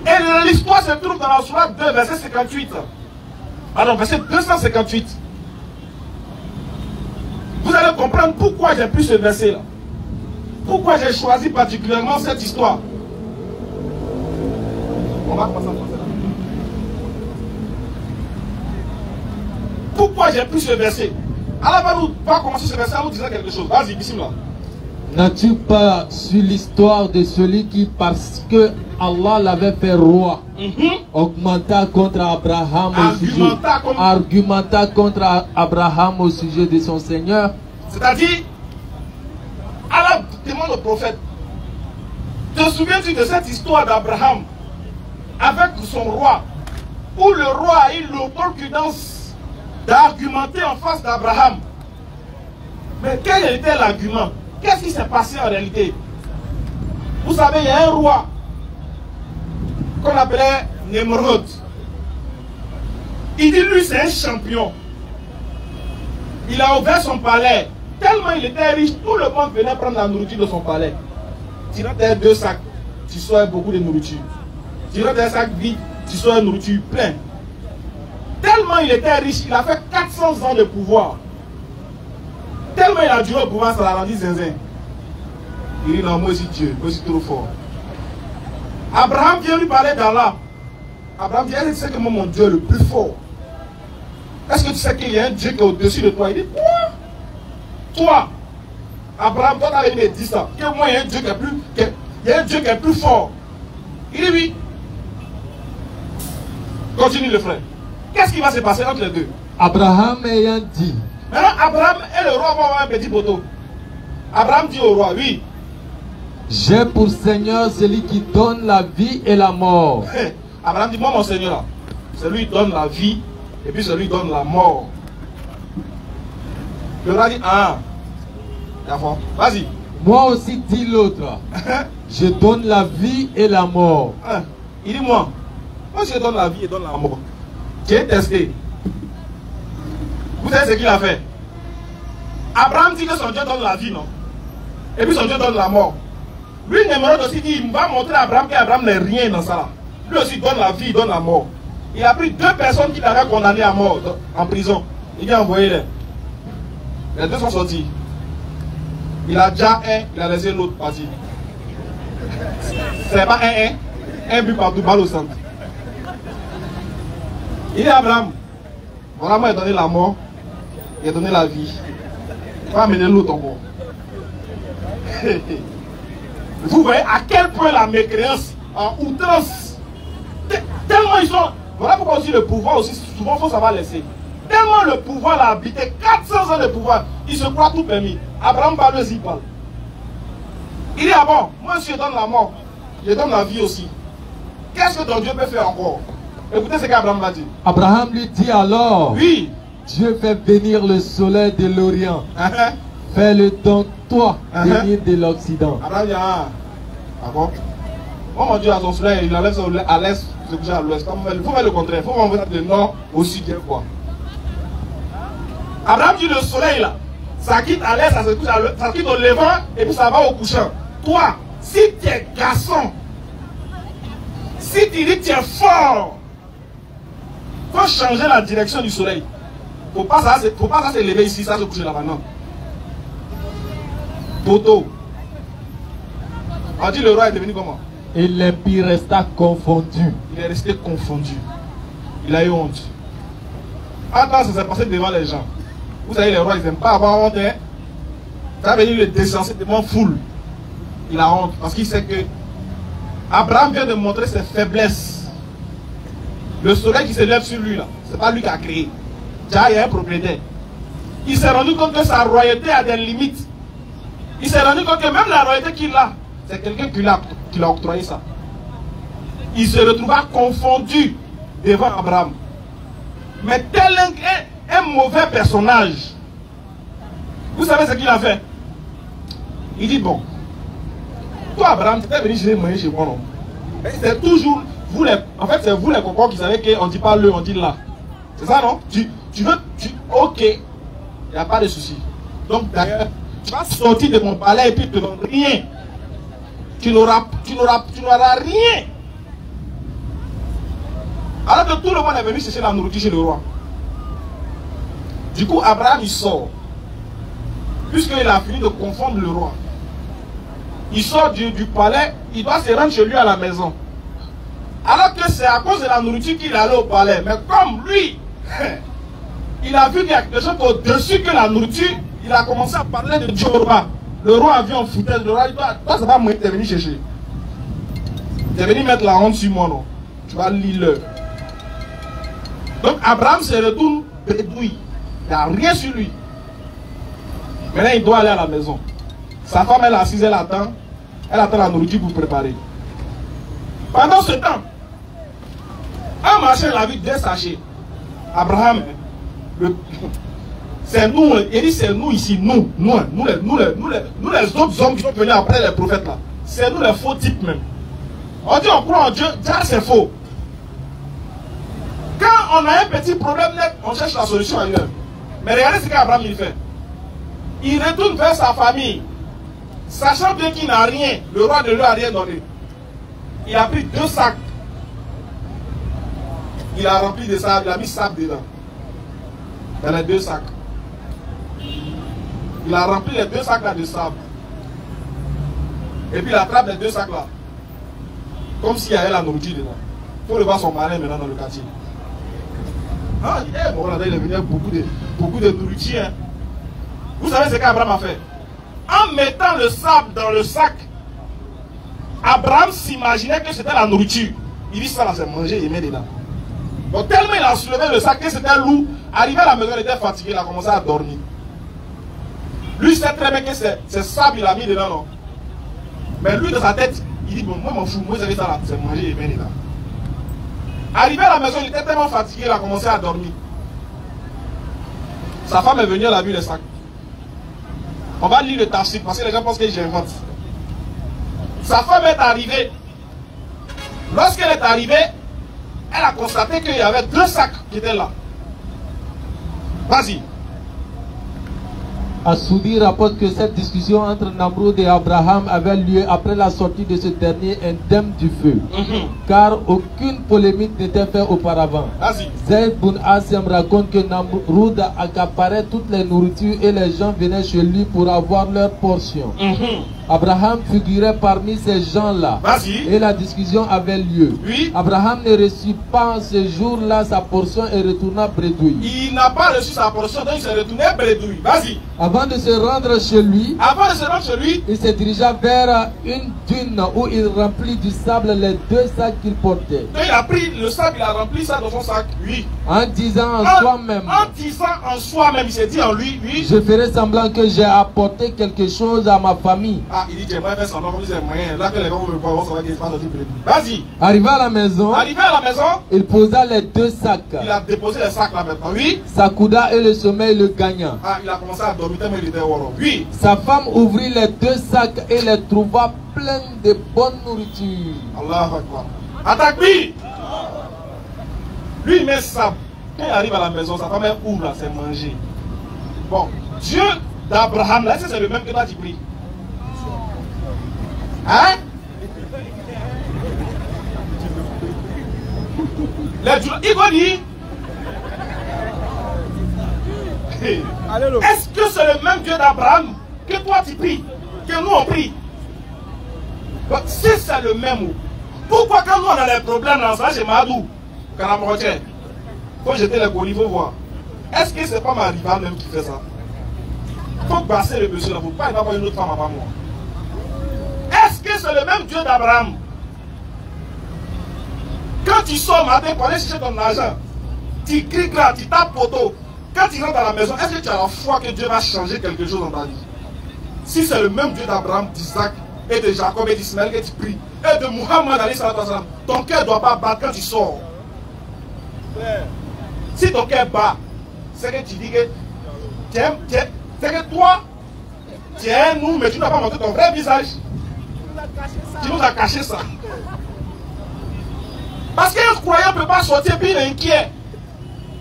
Et l'histoire se trouve dans la sourate 2, verset 58. Alors, verset 258. Vous allez comprendre pourquoi j'ai pris ce verset là. Pourquoi j'ai choisi particulièrement cette histoire. On va commencer en français là. Pourquoi j'ai pris ce verset? Alors, on va commencer ce verset en nous disant quelque chose. Vas-y, bismillah. N'as-tu pas su l'histoire de celui qui, parce que Allah l'avait fait roi, augmenta contre Abraham argumenta contre Abraham au sujet de son Seigneur? C'est-à-dire, Allah demande au prophète, te souviens-tu de cette histoire d'Abraham avec son roi, où le roi a eu l'opportunité d'argumenter en face d'Abraham? Mais quel était l'argument? Qu'est-ce qui s'est passé en réalité? Vous savez, il y a un roi qu'on appelait Nemrod. Il dit, lui, c'est un champion. Il a ouvert son palais. Tellement il était riche, tout le monde venait prendre la nourriture de son palais. Tu rentres 2 sacs, tu sors beaucoup de nourriture. Tu rentres un sac vide, tu sors une nourriture plein. Tellement il était riche, il a fait 400 ans de pouvoir. Tellement il a duré au pouvoir, ça l'a rendu zinzin. Il dit non, moi aussi Dieu, moi aussi trop fort. Abraham vient lui parler d'Allah. Abraham dit, est-ce que tu sais que moi mon Dieu est le plus fort? Est-ce que tu sais qu'il y a un Dieu qui est au-dessus de toi? Il dit, quoi? Toi, Abraham, toi t'as me dit ça. Que moi il y a un Dieu qui est plus, il y a un Dieu qui est plus fort. Il dit oui. Continue le frère. Qu'est-ce qui va se passer entre les deux? Abraham ayant dit. Maintenant, Abraham et le roi vont avoir un petit poteau. Abraham dit au roi, oui. J'ai pour Seigneur celui qui donne la vie et la mort. Abraham dit, moi mon Seigneur là, celui qui donne la vie et puis celui qui donne la mort. Le roi dit, ah, d'accord, vas-y. Moi aussi, dit l'autre, je donne la vie et la mort. Il dit, moi je donne la vie et donne la mort. J'ai testé. Vous savez ce qu'il a fait? Abraham dit que son Dieu donne la vie, non? Et puis son Dieu donne la mort. Lui, Nemrod aussi dit, il va montrer à Abraham qu'Abraham n'est rien dans ça. Lui aussi donne la vie, il donne la mort. Il a pris 2 personnes qu'il avait condamnées à mort en prison. Il a envoyé les. Les 2 sont sortis. Il a déjà un, il a laissé l'autre partir. C'est pas un but partout, balle au centre. Il dit à Abraham, voilà, moi, il a donné la mort, il a donné la vie. Il va amener l'autre encore. Vous voyez à quel point la mécréance en outrance, tellement ils sont. Voilà pourquoi aussi le pouvoir, aussi souvent, il faut savoir laisser. Tellement le pouvoir l'a habité, 400 ans de pouvoir, il se croit tout permis. Abraham parle, il parle. Il dit, ah bon, moi je donne la mort, je donne la vie aussi. Qu'est-ce que ton Dieu peut faire encore? Écoutez ce qu'Abraham va dire. Abraham lui dit alors, oui. Dieu fait venir le soleil de l'Orient. Fais-le donc toi venir de l'Occident. Abraham dit, ah, d'accord. Moi, mon Dieu a son soleil, il enlève à l'est, se couche à l'ouest. Il faut faire le contraire, il faut envoyer le nord au sud, quoi. Abraham dit, le soleil là, ça quitte à l'est, ça se couche à l'ouest, ça quitte au levant et puis ça va au couchant. Toi, si tu es garçon, si tu dis que tu es fort, il faut changer la direction du soleil. Il ne faut pas ça se lever ici, ça se coucher là maintenant. Toto. On dit le roi est devenu comment? Et l'impie resta confondu. Il est resté confondu. Il a eu honte. Attends, ça s'est passé devant les gens. Vous savez, les rois, ils n'aiment pas avoir honte. Hein? Ça veut dire le descenser devant foule. Il a honte parce qu'il sait que Abraham vient de montrer ses faiblesses. Le soleil qui se lève sur lui là, c'est pas lui qui a créé. Déjà il y a un propriétaire. Il s'est rendu compte que sa royauté a des limites. Il s'est rendu compte que même la royauté qu'il a, c'est quelqu'un qui l'a octroyé ça. Il se retrouva confondu devant Abraham. Mais tel un mauvais personnage, vous savez ce qu'il a fait? Il dit bon, toi Abraham, tu étais venu manger chez moi, non? C'est toujours vous les, en fait c'est vous les cocos qui savez qu'on ne dit pas le, on dit là. C'est ça non? Ok, il n'y a pas de souci. Donc d'ailleurs, tu vas sortir de mon palais et puis tu ne donnes rien. Tu n'auras rien. Alors que tout le monde est venu chercher la nourriture chez le roi. Du coup, Abraham il sort. Puisqu'il a fini de confondre le roi. Il sort du palais, il doit se rendre chez lui à la maison. Alors que c'est à cause de la nourriture qu'il est allé au palais. Mais comme lui, il a vu qu'il y a quelque chose au-dessus que la nourriture, il a commencé à parler de Dieu au roi. Le roi a vu en foutaise, le roi dit, toi c'est pas moi qui t'es venu chercher. Tu es venu mettre la honte sur moi, non? Tu vas lire l'heure. Donc Abraham se retourne bredouille. Il n'y a rien sur lui. Maintenant il doit aller à la maison. Sa femme elle est assise, elle attend la nourriture pour préparer. Pendant ce temps, un marchand l'a vu 2 sachets. Abraham, c'est nous, il dit c'est nous ici, nous les autres hommes qui sont venus après les prophètes là. C'est nous les faux types même. On dit on croit en Dieu, déjà c'est faux. Quand on a un petit problème net, on cherche la solution ailleurs. Mais regardez ce qu'Abraham il fait. Il retourne vers sa famille, sachant bien qu'il n'a rien. Le roi ne lui a rien donné. Il a pris 2 sacs. Il a rempli de sable, il a mis sable dedans. Dans les 2 sacs. Il a rempli les 2 sacs là de sable. Et puis il attrape les 2 sacs là. Comme s'il y avait la nourriture dedans. Il faut le voir son malin maintenant dans le quartier. Ah, il est venu avec beaucoup de nourriture. Hein. Vous savez ce qu'Abraham a fait? En mettant le sable dans le sac, Abraham s'imaginait que c'était la nourriture. Il dit ça là, c'est manger, il met dedans. Donc tellement il a soulevé le sac que c'était lourd, arrivé à la maison, il était fatigué, il a commencé à dormir. Lui sait très bien que c'est sable, il a mis dedans, non? Mais lui, dans sa tête, il dit, bon, moi, m'en fous, moi, j'avais ça là, c'est manger, il met dedans. Arrivé à la maison, il était tellement fatigué, il a commencé à dormir. Sa femme est venue, elle a vu le sac. On va lire le tafsir parce que les gens pensent que j'invente. Sa femme est arrivée. Lorsqu'elle est arrivée, elle a constaté qu'il y avait 2 sacs qui étaient là. Vas-y. Assoudi rapporte que cette discussion entre Namroud et Abraham avait lieu après la sortie de ce dernier indemne du feu. Car aucune polémique n'était faite auparavant. Zayd bin Asim raconte que Namroud accaparait toutes les nourritures et les gens venaient chez lui pour avoir leur portion. Abraham figurait parmi ces gens-là. Et la discussion avait lieu. Abraham ne reçut pas en ce jour-là sa portion et retourna bredouille. Il n'a pas reçu sa portion, donc il s'est retourné bredouille. Vas-y. Avant de se rendre chez lui, il se dirigea vers une dune où il remplit du sable les 2 sacs qu'il portait. Donc il a pris le sable, il a rempli ça dans son sac, oui. En disant en soi-même, il s'est dit en lui, oui. Je ferai semblant que j'ai apporté quelque chose à ma famille. Ah, il dit j'aimerais faire semblant comme c'est moyen. Là que les gens vont me voir, ça va dire pas sorti bredouille. Vas-y. Arrivé à la maison, il posa les 2 sacs. Il a déposé les sacs là maintenant, oui. S'accouda et le sommeil le gagna. Ah, il a commencé à dormir tellement il était woro. Oui. Sa femme ouvrit les 2 sacs et les trouva pleins de bonne nourriture. Allahu Akbar. Attaque-lui. Lui il met sable. Quand il arrive à la maison, sa femme ouvre là, c'est manger. Bon, Dieu d'Abraham là, est-ce que c'est le même que toi tu pries? Hein? Il va dire. Est-ce que c'est le même Dieu d'Abraham que toi tu pries, que nous on prie? Donc, si c'est le même, pourquoi quand nous on a des problèmes dans ça chez Madou, Karamorotier, il faut jeter les colis, il faut voir. Est-ce que c'est pas ma rivale même qui fait ça? Il faut passer le monsieur là. Il ne faut pas avoir une autre femme avant moi. Est-ce que c'est le même Dieu d'Abraham? Quand tu sors matin pour aller chercher ton argent, tu cliques là, tu tapes poteau. Quand tu rentres à la maison, est-ce que tu as la foi que Dieu va changer quelque chose dans ta vie? Si c'est le même Dieu d'Abraham, d'Isaac et de Jacob et d'Ismaël que tu pries, et de Muhammad, ton cœur ne doit pas battre quand tu sors. Si ton cœur bat, c'est que tu dis que c'est que toi, tu es nous, mais tu n'as pas montré ton vrai visage. Tu nous as caché ça. Parce qu'un croyant ne peut pas sortir, puis il est inquiet.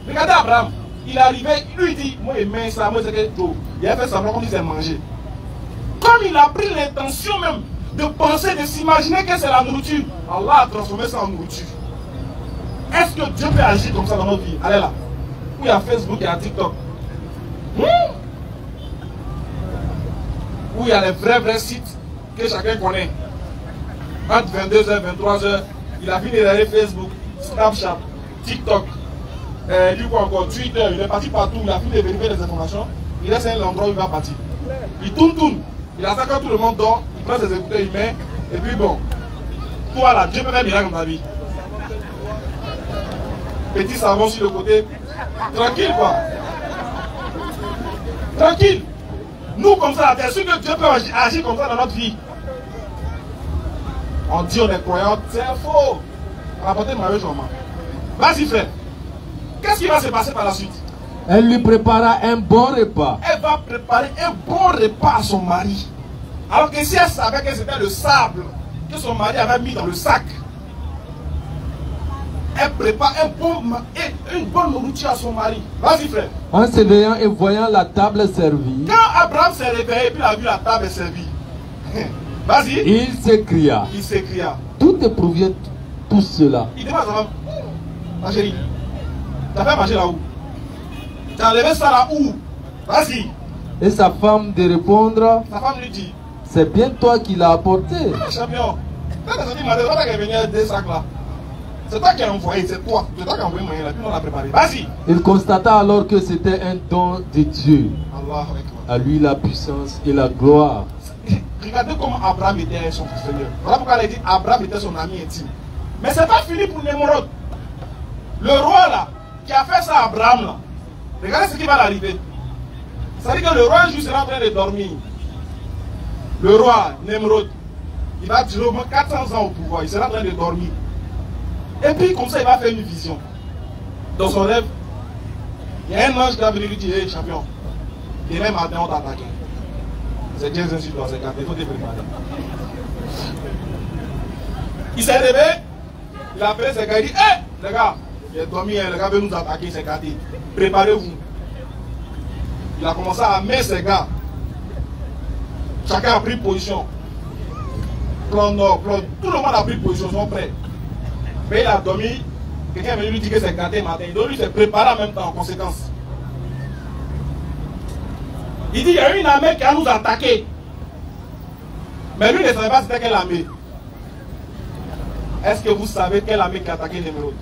Regardez Abraham, il est arrivé, lui il dit, moi il met ça, moi c'est que tout. Il a fait semblant comme il s'est mangé. Comme il a pris l'intention même de penser, de s'imaginer que c'est la nourriture, Allah a transformé ça en nourriture. Est-ce que Dieu peut agir comme ça dans notre vie? Allez là. Où il y a Facebook, il y a TikTok. Où il y a les vrais sites que chacun connaît. Entre 22h, 23h, il a fini d'aller Facebook, Snapchat, TikTok, quoi encore, Twitter, il est parti partout, il a fini de vérifier les informations. Il laisse un endroit où il va partir. Il tourne. Il attend quand tout le monde dort, il prend ses écouteurs, il met, et puis bon. Toi là, Dieu peut faire un miracle dans ta vie. Petit savon sur le côté. Tranquille quoi. Tranquille. Nous comme ça, t'es sûr que Dieu peut agir comme ça dans notre vie? On dit on est croyant, c'est faux. Rapportez mariage au moment. Vas-y frère. Qu'est-ce qui va se passer par la suite? Elle lui prépara un bon repas. Elle va préparer un bon repas à son mari. Alors que si elle savait que c'était le sable que son mari avait mis dans le sac, elle prépare une bonne nourriture à son mari. Vas-y frère. En s'éveillant et voyant la table servie, quand Abraham s'est réveillé et puis il a vu la table servie, vas-y. Il s'écria. Tout te provient tout cela. Il demande à sa femme, ma chérie, t'as fait manger là où? T'as enlevé ça là où? Vas-y. Et sa femme de répondre, sa femme lui dit, c'est bien toi qui l'as apporté. Champion, quand tu as dit, madame, toi qui es venu avec des sacs là. C'est toi qui as envoyé, c'est toi. C'est toi qui as envoyé moyen là, puis on l'a préparé. Vas-y. Il constata alors que c'était un don de Dieu. Allah. À lui la puissance et la gloire. Regardez comment Abraham était son Seigneur. Voilà pourquoi il a dit Abraham était son ami intime. Mais c'est pas fini pour Nemrod. Le roi là, qui a fait ça à Abraham là. Regardez ce qui va l'arriver. Ça veut dire que le roi un jour sera en train de dormir. Le roi Nemrod, il va durer au moins 400 ans au pouvoir. Il sera en train de dormir. Et puis comme ça il va faire une vision. Dans son rêve, il y a un ange qui va venir lui dire, hey, champion, demain matin on t'attaque. C'est 15 ans sur toi, c'est 4, il faut te préparer. Il s'est réveillé, il a appelé ses gars, il dit, hé, les gars, il est dormi, les gars veulent nous attaquer, c'est 4. Préparez-vous. Il a commencé à mettre ses gars. Chacun a pris position. Plan nord, plan... Tout le monde a pris position, ils sont prêts. Mais il a dormi, quelqu'un est venu lui dire que c'est 4 matin. Donc lui s'est préparé en même temps en conséquence. Il dit, il y a une armée qui a nous attaqué. Mais lui ne savait pas c'était quelle armée. Est-ce que vous savez quelle armée qui a attaqué Nemrod?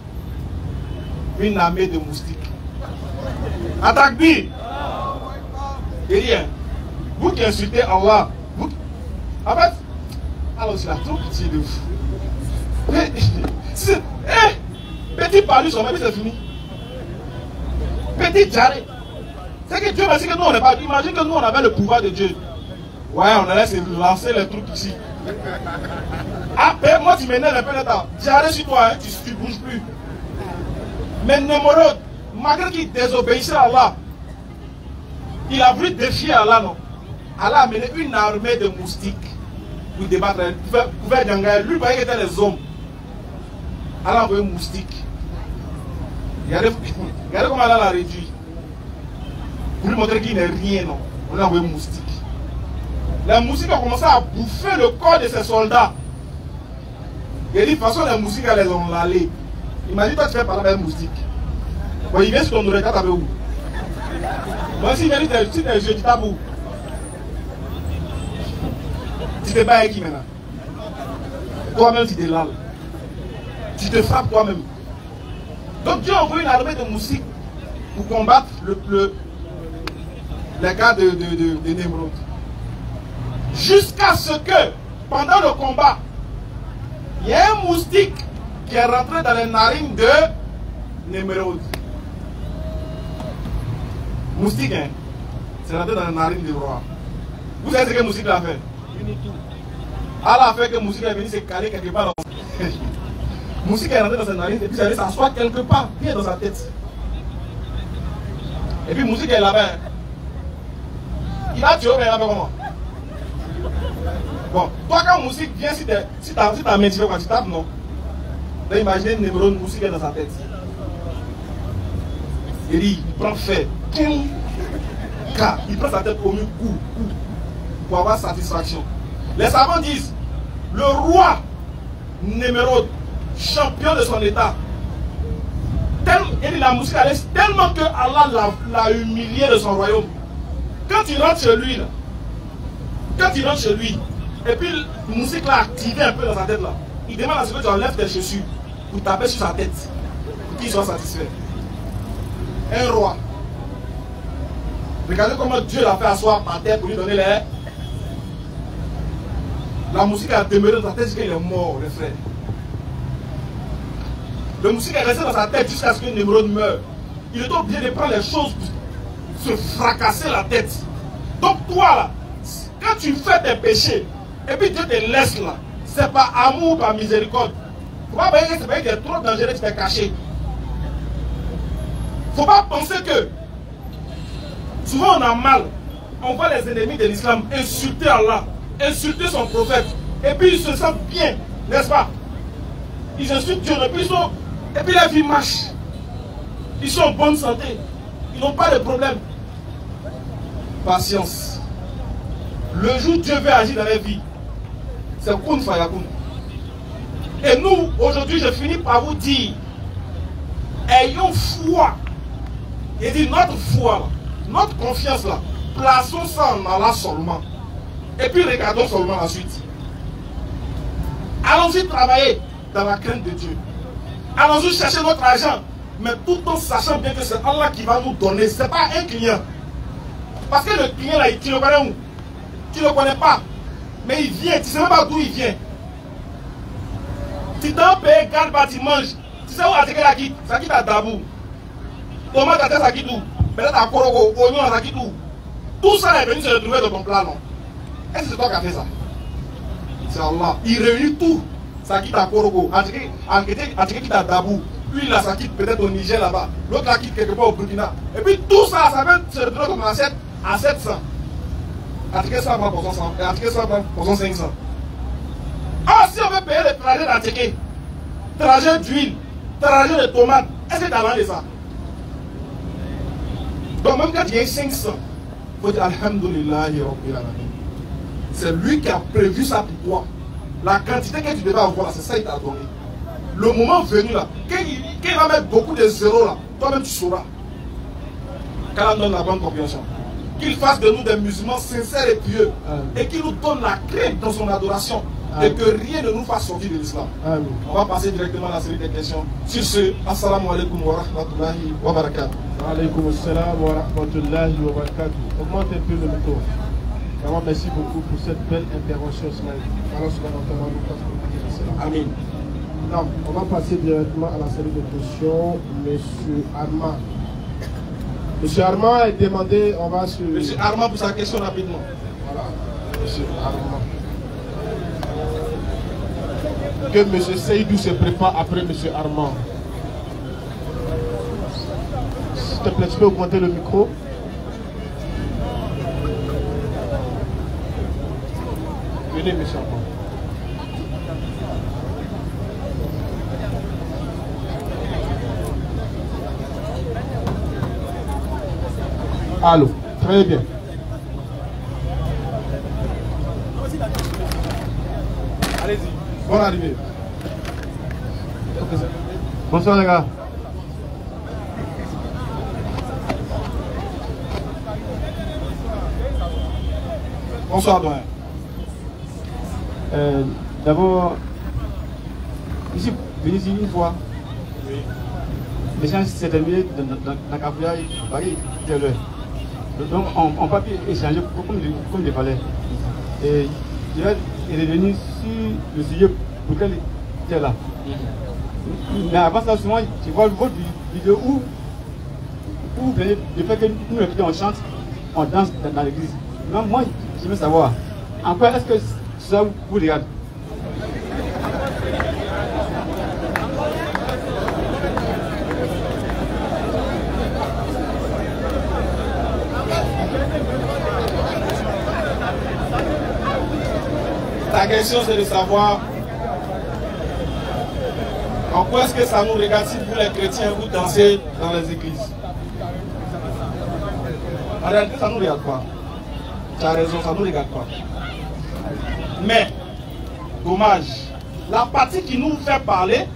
Une armée de moustiques. Attaque bi. Il dit, vous qui insultez Allah, vous... En fait, alors c'est la trop pitié de vous. Mais, petit palu, son mari c'est fini. Petit jarret. C'est que Dieu m'a dit que nous on n'est pas. Imagine que nous on avait le pouvoir de Dieu. Ouais, on allait se lancer les trucs ici. Après, moi tu m'énerves un peu là temps. Jarret sur toi, hein, tu ne bouges plus. Mais Nemrod, malgré qu'il désobéissait à Allah, il a voulu défier Allah, non? Allah a mené une armée de moustiques pour débattre. Il pouvait gagner. Lui, il voyait que c'était les hommes. Allah a envoyé un moustique. Regardez comment Allah l'a réduit. Pour lui montrer qu'il n'est rien, non. On a envoyé un moustique. Les moustiques ont commencé à bouffer le corps de ses soldats. Il a dit, de toute façon, les moustiques, elles les ont lalé. Imagine toi, tu fais parler avec un moustique. Bon, il vient sur ton oreille, tu t'avais où? Moi, si il vient sur tes yeux, tu t'avais où? Tu te bats avec qui maintenant? Toi-même, tu te lales. Tu te frappes toi-même. Donc Dieu a envoyé une armée de moustiques pour combattre les gars de Nemrod. Jusqu'à ce que, pendant le combat, il y a un moustique qui est rentré dans les narines de Nemrod. Moustique, hein? C'est rentré dans les narines du roi. Vous savez ce que le moustique l'a fait? Allah a fait que le moustique est venu se caler quelque part dans le moustique est rentré dans ses narines et puis il allait s'asseoir quelque part, bien dans sa tête. Et puis le moustique est là-bas. Il va tuer, mais il va faire comment? Bon, toi quand le moustique vient, si t'as main tirée quand tu tapes, non? Là, imaginez une Nemrod, le moustique est dans sa tête. Il dit, il prend fait. Il prend sa tête au mieux coup pour avoir satisfaction. Les savants disent, le roi Nemrod, champion de son état, il a moussé à l'aise tellement que Allah l'a humilié de son royaume. Quand il rentre chez lui, et puis le moustique l'a activé un peu dans sa tête là, il demande à ce que tu enlèves tes chaussures pour taper sur sa tête, pour qu'il soit satisfait. Un roi. Regardez comment Dieu l'a fait asseoir par terre pour lui donner l'air. La moustique a demeuré dans sa tête jusqu'à qu'il est mort, le frère. Le moustique est resté dans sa tête jusqu'à ce que Nemrod meure. Il est obligé de prendre les choses pour se fracasser la tête. Donc toi là, quand tu fais tes péchés, et puis Dieu te laisse là, c'est par amour, par miséricorde. Faut pas penser que c'est parce qu'il est trop dangereux de te cacher. Faut pas penser que souvent on a mal. On voit les ennemis de l'islam insulter Allah, insulter son prophète, et puis ils se sentent bien, n'est-ce pas? Ils insultent Dieu, et puis la vie marche. Ils sont en bonne santé, ils n'ont pas de problème. Patience. Le jour où Dieu veut agir dans les vies, c'est kun fayakun. Et nous, aujourd'hui, je finis par vous dire, ayons foi. Et dit notre foi, notre confiance là, plaçons ça en Allah seulement. Et puis regardons seulement la suite. Allons-y travailler dans la crainte de Dieu. Allons-y chercher notre argent, mais tout en sachant bien que c'est Allah qui va nous donner. Ce n'est pas un client. Parce que le client là, tu le connais où? Tu ne le connais pas. Mais il vient, tu ne sais même pas d'où il vient. Tu t'en payes, garde, tu manges. Tu sais où attaquer la quitte? Ça quitte à Dabou. Tomate à tête, ça quitte où? Peut-être à Korogo, oignon, ça quitte où? Tout ça est venu se retrouver dans ton plat, non? Est-ce que c'est toi qui as fait ça? C'est Allah. Il réunit tout. Ça quitte à Korogo, attaquer quitte à Dabou. Lui, là, ça quitte peut-être au Niger là-bas. L'autre, là, quitte quelque part au Burkina. Et puis tout ça, ça va se retrouver comme assiette à 700. Attaquer 120 pour 100 et attaquer 120 pour 500. Ah, si on veut payer le trajet d'attaquer, trajet d'huile, trajet de tomates, est-ce que tu as vendu ça? Donc même quand il y a 500, il faut dire Alhamdulillah, c'est lui qui a prévu ça pour toi. La quantité que tu devais avoir, c'est ça qu'il t'a donné. Le moment venu là, quand il va mettre beaucoup de zéros là, toi-même tu sauras. Quand on donne la bonne compréhension. Qu'il fasse de nous des musulmans sincères et pieux. Et qu'il nous donne la crainte dans son adoration. Et que rien ne nous fasse sortir de l'islam. On va passer directement à la série des questions. Sur ce, assalamu alaikum wa rahmatullahi wa barakatuh. Wa alaikum assalam wa rahmatullahi wa barakatuh. Augmente un peu le micro. Vraiment, merci beaucoup pour cette belle intervention. Amin. Non, on va passer directement à la série de questions. Monsieur Armand. Monsieur Armand est demandé, on va sur... Monsieur Armand pour sa question rapidement. Voilà, Monsieur Armand. Que Monsieur Seydou se prépare après Monsieur Armand. S'il te plaît, tu peux augmenter le micro. Venez, Monsieur Armand. Allô, très bien. Allez-y. Bonne arrivée. Bonsoir les gars. Bonsoir, doyen. D'abord, ici, venez ici une fois. Oui. Les gens s'est terminé dans la cafétéria, de l'heure. Donc on peut échanger comme il fallait. Et il est revenu sur le sujet pour lequel il était là. Mais avant ça, souvent, tu vois votre vidéo où vous venez de faire que nous, les on chante, on danse dans l'église. Moi, je veux savoir, en quoi est-ce que ça vous regarde? La question c'est de savoir en quoi est-ce que ça nous regarde si vous les chrétiens vous dansez dans les églises. En réalité ça ne nous regarde pas. Tu as raison, ça ne nous regarde pas. Mais, dommage, la partie qui nous fait parler,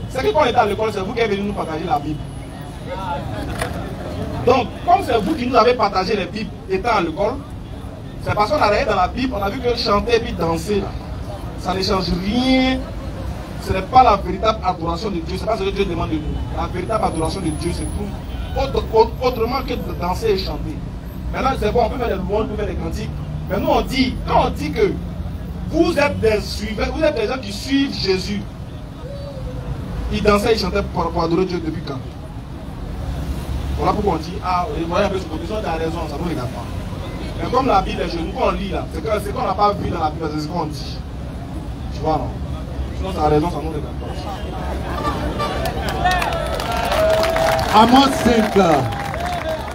c'est que quand on est à l'école, c'est vous qui êtes venu nous partager la Bible. Donc, comme c'est vous qui nous avez partagé les Bibles étant à l'école, c'est parce qu'on a regardé dans la Bible, on a vu que chanter et puis danser, là, ça ne change rien. Ce n'est pas la véritable adoration de Dieu, ce n'est pas ce que Dieu demande de nous. La véritable adoration de Dieu, c'est tout. Autrement que de danser et chanter. Maintenant, c'est bon, on peut faire des louanges, on peut faire des cantiques. Mais nous, on dit, quand on dit que vous êtes des suiveurs, vous êtes des gens qui suivent Jésus, ils dansaient, ils chantaient pour adorer Dieu depuis quand? Voilà pourquoi on dit, ah, vous voyez un peu ce côté, tu as raison, ça ne nous regarde pas. Mais comme la Bible est chez nous, quand on lit là, c'est qu'on n'a pas vu dans la Bible, c'est ce qu'on dit. Tu vois, non? Sinon, tu as raison, ça ne nous regarde pas.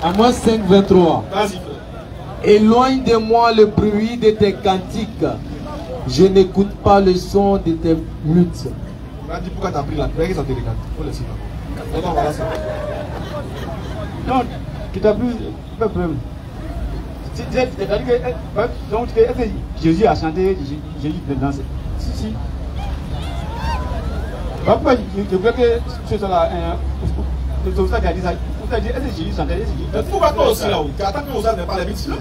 Amos 5, 23. Vas-y, frère. Éloigne de moi le bruit de tes cantiques. Je n'écoute pas le son de tes luttes. Va dire pourquoi tu as pris la paix, ça te regarde. Il faut laisser là. Donc, voilà ça. Non, tu t'as plus pas de problème. Donc, est-ce que Jésus a chanté, Jésus a dansé? Si. Pourquoi je voulais que ce soit là, c'est ça qui a dit ça. Est-ce que Jésus chantait? Pourquoi toi aussi là-haut? Tu attends que Osa n'est pas les bêtises là?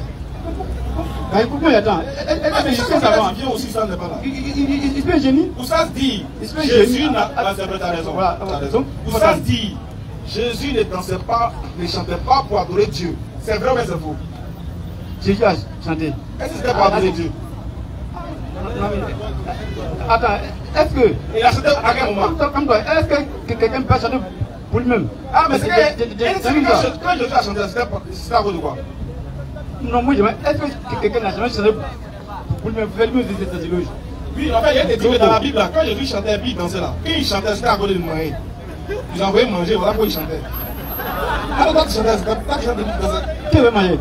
Pourquoi il attend? Est-ce que ça vient aussi, ça n'est pas là? Il se fait génie. Osa se dit, Jésus n'a pas raison. Osa se dit, Jésus ne dansait pas, ne chantait pas pour adorer Dieu. C'est vrai ou c'est faux? Jésus a chanté. Est-ce que c'était pour adorer Dieu? Attends, est-ce que. Il a chanté à quel moment? Est-ce que quelqu'un peut chanter pour lui-même? Ah, mais c'est que quand Jésus a chanté, c'était à cause de quoi? Non, moi je dis, est-ce que quelqu'un n'a jamais chanté pour lui-même? Faire lui-même des éloges. Oui, en fait, il y a des trucs dans la Bible là. Quand Jésus chantait, puis il dansait là. Quand il chantait, c'était à cause de manger. Ils envoyaient manger, voilà pourquoi il chantait. Alors, quand tu chantais, c'était pas que tu dansais. Qui veut manger?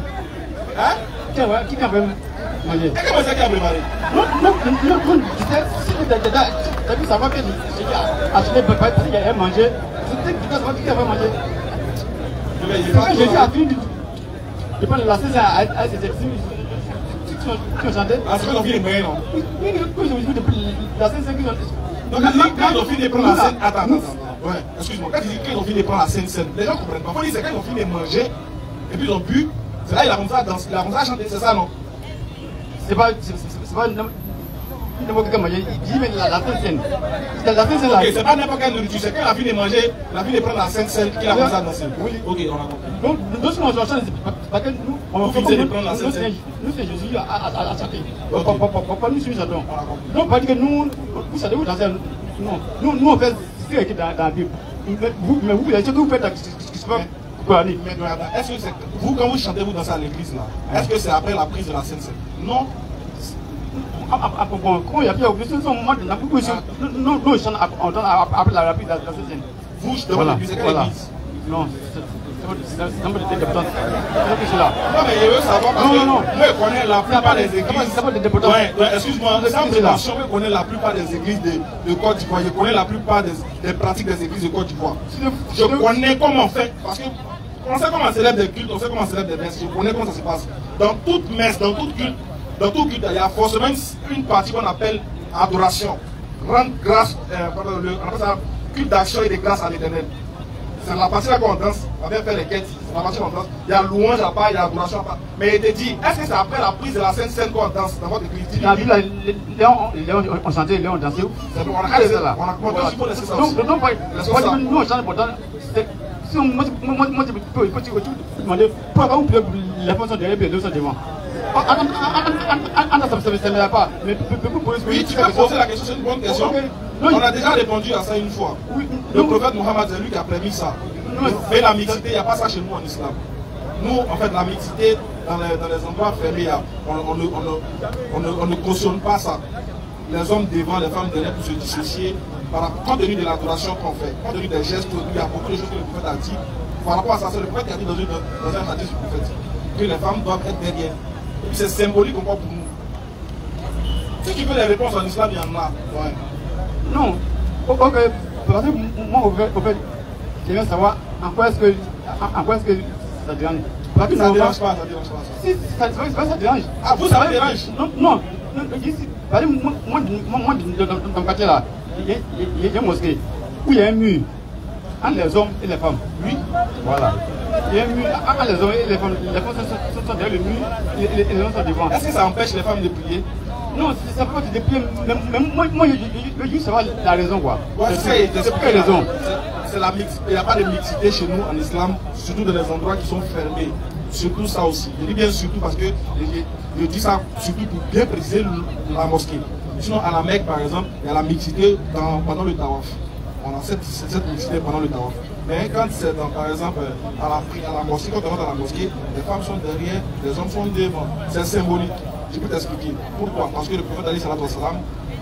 Hein? Qui veut manger? Et comment c'est qu'il a préparé? Non, si tu as vu savoir que Jésus a acheté parce qu'il a mangé, c'était que tu as savoir qui avait mangé. Jésus a fini de prendre la cesse à ses disciples qui ont chanté. Ah, c'est quand on finit de manger, non? Oui, la cesse qui ont chanté. Donc, quand ils ont fini de prendre la scène, attends. Ouais, excuse-moi. Quand ils ont fini de prendre la scène, les gens ne comprennent pas. Il faut dire, c'est quand ils ont fini de manger, et puis ils ont bu, c'est là qu'il a commencé à danser, il a commencé à chanter, c'est ça, non? C'est pas n'importe quel manger, il dit mais la Sainte Seine. La Sainte Seine là. Ok, c'est pas n'importe quelle nourriture, c'est quand il a fini de manger, il a fini de prendre la Sainte Seine qu'il a commencé à danser. Oui. Ok, on a compris. Donc, nous sommes en chant, parce que nous, on finit de prendre la Sainte Seine. Nous, c'est Jésus à chanter. Pas nous, nous chantons. Donc, pas dire que nous, vous savez, vous dansez. Non, nous, on fait ce qui est écrit dans la Bible. Mais vous, ce que vous faites, ce qui se passe. Mais est-ce que c'est vous, quand vous chantez, vous dansez à l'église là, est-ce que c'est après la prise de la Sainte Seine? Non. Quand il y a bien obligé, nous chantons après la prise de la Sainte Seine. Vous, devant l'église, c'est quelle église? Non, c'est un peu de débutants. C'est là. Non, mais je veux savoir parce que moi, je connais la plupart des églises. Ouais, excuse-moi, sans prétention, je connais la plupart des églises de Côte d'Ivoire. Je connais la plupart des pratiques des églises de Côte d'Ivoire. Je connais comment on fait. Parce que on sait comment on célèbre des cultes, on sait comment on célèbre des messes. Je connais comment ça se passe. Dans toute messe, dans tout culte, il y a forcément une partie qu'on appelle adoration. Rendre grâce, on appelle ça culte d'action et de grâce à l'Éternel. C'est la partie là qu'on danse, on vient faire les quêtes, c'est la partie qu'on danse. Il y a louange à part, il y a adoration à part. Mais il te dit, est-ce que c'est après la prise de la Sainte Seine qu'on danse dans votre église? La Bible, les léons ont chanté, les léons ont dansé. On a qu'à laisser là. On a commenté aussi pour laisser ça aussi. Donc, nous on chante pourtant, Si moi, je peux demander pourquoi vous pouvez les femmes sont derrière et les deux sont devant. Ça ne va pas. Oui, tu peux poser la question, c'est une bonne question. On a déjà répondu à ça une fois. Le prophète Mohammed, c'est lui qui a prévu ça. Mais la mixité, il n'y a pas ça chez nous en islam. Nous, en fait, la mixité, dans les endroits fermés, on ne cautionne pas ça. Les hommes devant, les femmes derrière pour se dissocier, compte tenu de l'adoration qu'on fait, compte tenu des gestes, il y a beaucoup de choses que le prophète a dit. Par rapport à ça, c'est le prophète qui a dit dans un hadith du prophète que les femmes doivent être derrière. Et puis c'est symbolique encore pour nous. Si tu veux les réponses en islam, il y en a. Ouais. Non. Ok. Parce que moi, au fait, j'aimerais savoir en quoi est-ce que ça dérange. Ça ne dérange pas, ça ne dérange pas. Si, ça dérange. Ah, vous, ça dérange? Non. Moi, dans le quartier là, il y a une mosquée où il y a un mur entre les hommes et les femmes. Oui. Voilà. Il y a un mur entre les hommes et les femmes. Les femmes sont derrière le mur et les hommes sont devant. Est-ce que ça empêche les femmes de prier? Non, ça peut être de prier. Même moi, je veux savoir la raison, quoi. Ouais, c'est pour quelle raison? C'est la mixité. Il n'y a pas de mixité chez nous en islam, surtout dans les endroits qui sont fermés. Surtout ça aussi. Je dis bien surtout parce que je dis ça surtout pour bien préciser la mosquée. Sinon, à la Mecque, par exemple, il y a la mixité pendant le tawaf. On a cette mixité pendant le tawaf. Mais quand c'est par exemple à la mosquée, quand on rentre à la mosquée, les femmes sont derrière, les hommes sont devant. C'est symbolique. Je peux t'expliquer. Pourquoi? Parce que le prophète Ali sallallahu alayhi wa sallam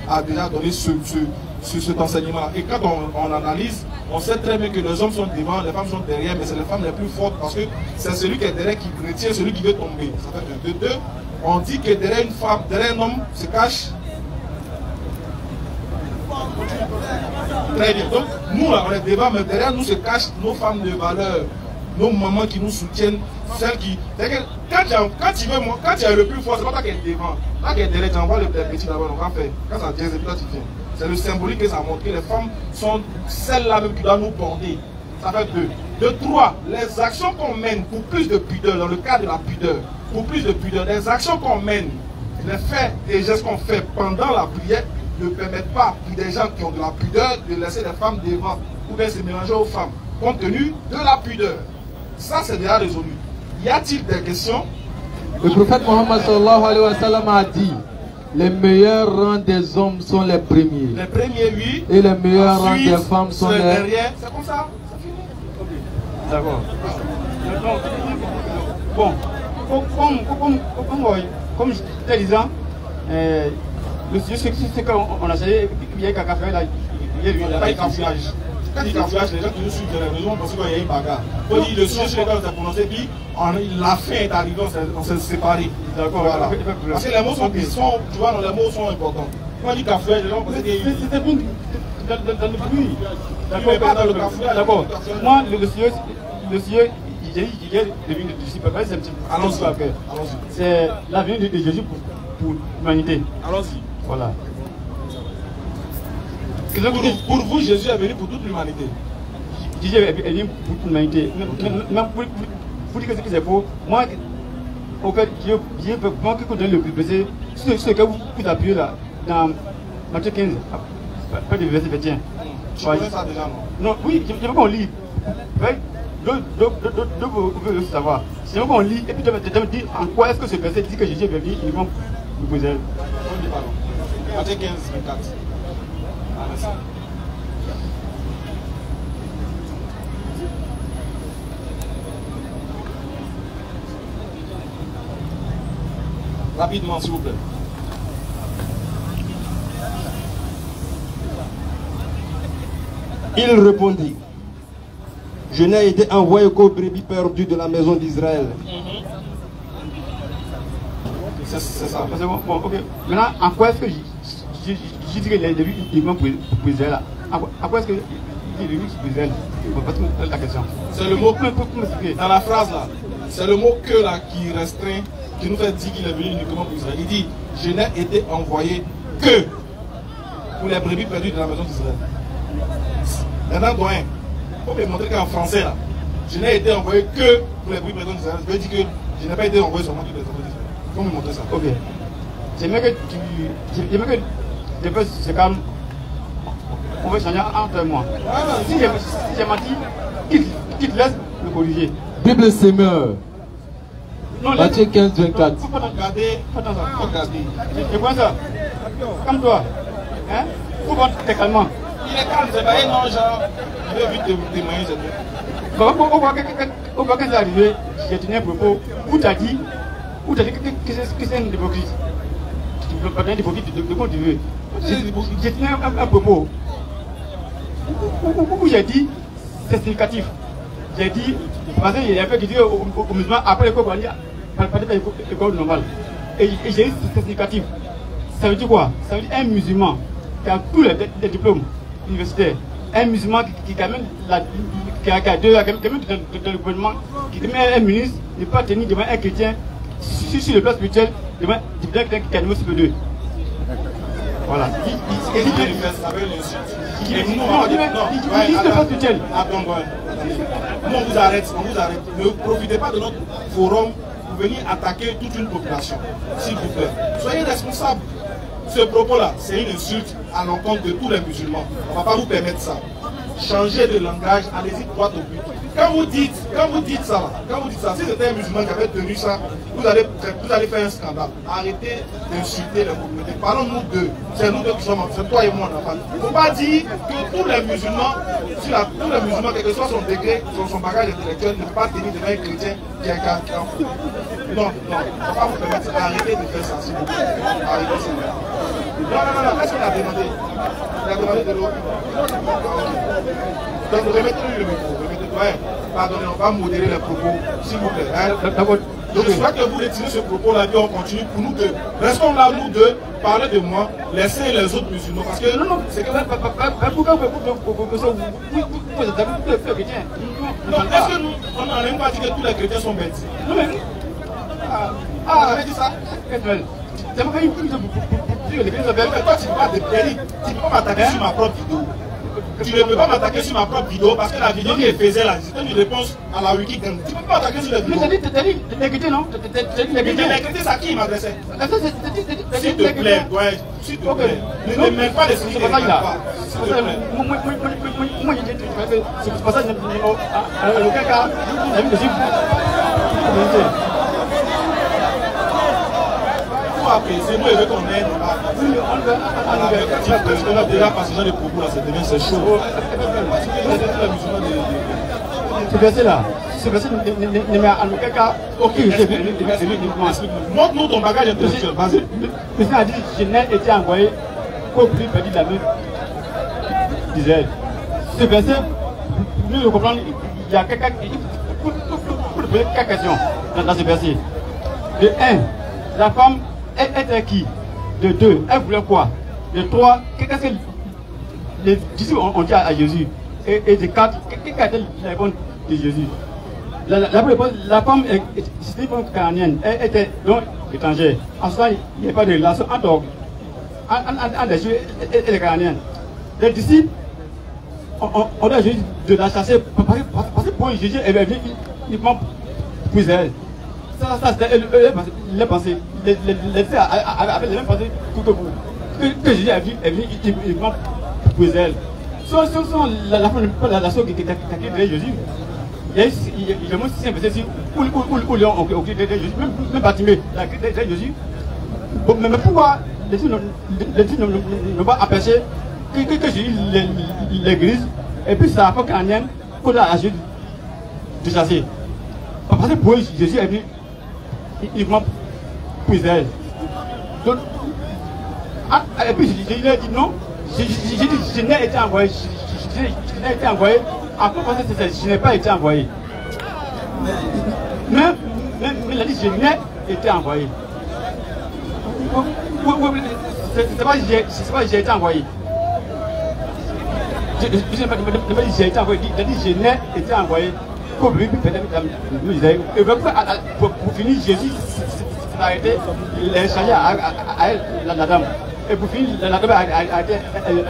a déjà donné cet enseignement-là. Et quand on analyse, on sait très bien que les hommes sont devant, les femmes sont derrière, mais c'est les femmes les plus fortes parce que c'est celui qui est derrière qui retient celui qui veut tomber. Ça fait de deux. On dit que derrière une femme, derrière un homme se cache. Très bien. Donc, nous, là, on est devant, mais derrière nous se cachent nos femmes de valeur, nos mamans qui nous soutiennent, celles qui. Quand tu es le plus fort, c'est pas toi qui es devant. Toi qui es derrière, tu envoies le petit d'abord, on va faire. Quand ça vient, c'est toi qui viens. C'est le symbolique que ça montre que les femmes sont celles-là même qui doivent nous border. Ça fait deux. De trois, les actions qu'on mène pour plus de pudeur, dans le cadre de la pudeur, pour plus de pudeur, les actions qu'on mène, les faits et gestes qu'on fait pendant la prière ne permettent pas pour des gens qui ont de la pudeur de laisser les femmes devant ou bien se mélanger aux femmes, compte tenu de la pudeur. Ça, c'est déjà résolu. Y a-t-il des questions? Le prophète Mohammed sallallahu alayhi wa sallam a dit: les meilleurs rangs des hommes sont les premiers. Les premiers, oui. Et les meilleurs rangs des femmes sont les derniers. C'est comme ça? Ça finit. Ok. D'accord. Bon, comme je te disais, ce qu'on a essayé, il y a quelqu'un fait là, il y a pas eu cafouillage. Quand il y a cafouillage, les gens qui nous suivent de la maison pensent qu'il y a une bagarre. On dit le sujet sur lequel on s'est prononcé, puis la fin est arrivée, on s'est séparés. D'accord, voilà. Parce que les mots sont, tu vois, les mots sont importants. Quand on dit cafouillage, les gens pensent que c'était bon dans le bruit. Mais pas dans le cafouillage. D'accord. Moi, le sujet, j'ai devenu de disciple. Allons-y. C'est la venue de Jésus pour l'humanité. Allons-y. Voilà. Pour vous, Jésus est venu pour toute l'humanité. Jésus est venu pour toute l'humanité. Même pour dire que c'est faux, moi, en fait, moi qui connais le plus pressé, ce que vous appuyez là, dans Matthieu 15, pas de verset chrétien. Tu connais ça déjà, non? Non, oui, je veux qu'on lit. Deux vous pouvez aussi savoir. Si on lit, et puis tu vas me dire en quoi est-ce que ce verset dit que Jésus est venu, ils vont vous poser. Matthieu 15, 24. Rapidement, s'il vous plaît. Il répondit: je n'ai été envoyé qu'aux brebis perdues de la maison d'Israël. C'est ça. Bon, ok. Maintenant, en quoi est-ce que je dis qu'il est venu uniquement pour Israël? En quoi est-ce qu'il est venu pour Israël? La question. C'est le mot que, dans la phrase là, c'est le mot que là qui restreint, qui nous fait dire qu'il est venu uniquement pour Israël. Il dit: je n'ai été envoyé que pour les brebis perdues de la maison d'Israël. Maintenant, doyen, il faut me montrer qu'en français là, je n'ai été envoyé que pour les brebis perdues d'Israël. Je veux dire que je n'ai pas été envoyé seulement pour les enfants d'Israël. Il faut me montrer ça. Ok. J'aimerais que c'est comme on veut changer entre moi. Si j'ai menti, qui te laisse me corriger. Bible Semeur. Matthieu 15, 24. Faut regarder. Et quoi ça? Comme toi. Hein? Faut voir tes calmants. Il est calme, c'est pas non, genre, je vais vite témoigner, c'est tout. Au quand c'est arrivé, j'ai tenu un propos où tu as dit que c'est un hypocrite. Tu ne peux pas être hypocrite de quoi tu veux. J'ai tenu un propos où j'ai dit c'est significatif. J'ai dit, parce qu'il y a un peu qui dit aux musulmans après l'école, pas l'école normale. Et j'ai dit c'est significatif. Ça veut dire quoi? Ça veut dire un musulman qui a tous les diplômes universitaires, un musulman qui quand même qui a deux dans le gouvernement, qui devient un ministre, ne pas tenir devant un chrétien sur le plan spirituel, devant quelqu'un qui a le super 2. Voilà. Il dit qu'il fait ça avec l'insulte. Non, on vous arrête. Ne profitez pas de notre forum pour venir attaquer toute une population. S'il vous plaît. Soyez responsables. Ce propos-là, c'est une insulte à l'encontre de tous les musulmans. On ne va pas vous permettre ça. Changez de langage, allez-y droit au but. Quand vous dites ça, si c'était un musulman qui avait tenu ça, vous allez faire un scandale. Arrêtez d'insulter les communautés. Parlons-nous d'eux. C'est nous deux qui sommes, c'est toi et moi en enfant. Il ne faut pas dire que tous les musulmans, quel que soit son degré, son bagage intellectuel, ne peut pas tenir devant un chrétien qui est un Non, il ne faut pas vous permettre ça. Arrêtez de faire ça, s'il vous plaît. Arrêtez ça. Non. Qu'est-ce qu'il a demandé? Il a demandé de l'eau. Donc remettez-lui le micro. Ouais, pardonnez, on va modérer les propos, s'il vous plaît. Donc je souhaite que vous retirez ce propos-là et on continue pour nous deux. Restons là, nous deux, parlez de moi, laissez les autres musulmans. Parce que non, c'est que pourquoi vous êtes chrétiens? Non, est-ce que nous, on n'a même pas dit que tous les chrétiens sont bêtes? Non, mais. On avait dit ça? C'est pas une prise de toi, tu ne peux pas m'attaquer sur ma propre vidéo. Tu ne peux pas m'attaquer sur ma propre vidéo parce que la vidéo qui est faisait là, c'était une réponse à la wiki. Tu ne peux pas m'attaquer sur la vidéo. Mais t'as dit les chrétiens, non? Les chrétiens, c'est à qui il m'adressait? S'il te plaît, s'il te plaît. Ne mets pas les signes. C'est pas ça, là. Moi, c'est pas ça, en aucun cas, c'est moi et qu'on aide. Parce qu'on a déjà passé dans les propos là, c'est chaud. Ce verset-là, ne met en aucun cas. Ok, montre-nous ton bagage intellectuel. Le Seigneur a dit, je n'ai été envoyé qu'au plus petit de la vie d'Israël. Ce verset, nous le comprenons, il y a quelques questions dans ce verset. De 1, la femme était qui? De 2, elle voulait quoi? De 3, qu'est-ce que les disciples ont dit à Jésus? Et de 4, quelle a été la réponse de Jésus? La femme, c'était une femme canadienne, elle était donc étrangère. En ce temps, il n'y a pas de relation entre les Juifs et les Canadiens. Les disciples ont dit à Jésus de la chasser parce que pour Jésus, elle est venue uniquement pour Israël. Ça c'était les pensées. Les disciples avaient les mêmes pensées que vous. Que Jésus est venu uniquement pour Israël. La chose qui a créé Jésus, il y a aussi un verset ici où les gens ont créé Jésus, même Bartimée a créé Jésus. Mais pourquoi les gens n'ont pas empêché que Jésus l'église et puis ça a fait qu'un homme qu'on a agi de chasser? Parce que pour Jésus est venu uniquement pour Israël. Donc, et puis Jésus a dit non, je n'ai été envoyé. Je n'ai été envoyé. Après, je n'ai pas été envoyé. Mais il a dit je n'ai été envoyé. C'est pas j'ai été envoyé. Je n'ai pas dit j'ai été envoyé. Il a dit je n'ai été envoyé. Pour finir, Jésus s'est arrêté, il a échangé à la dame. Et pour finir, la dame a été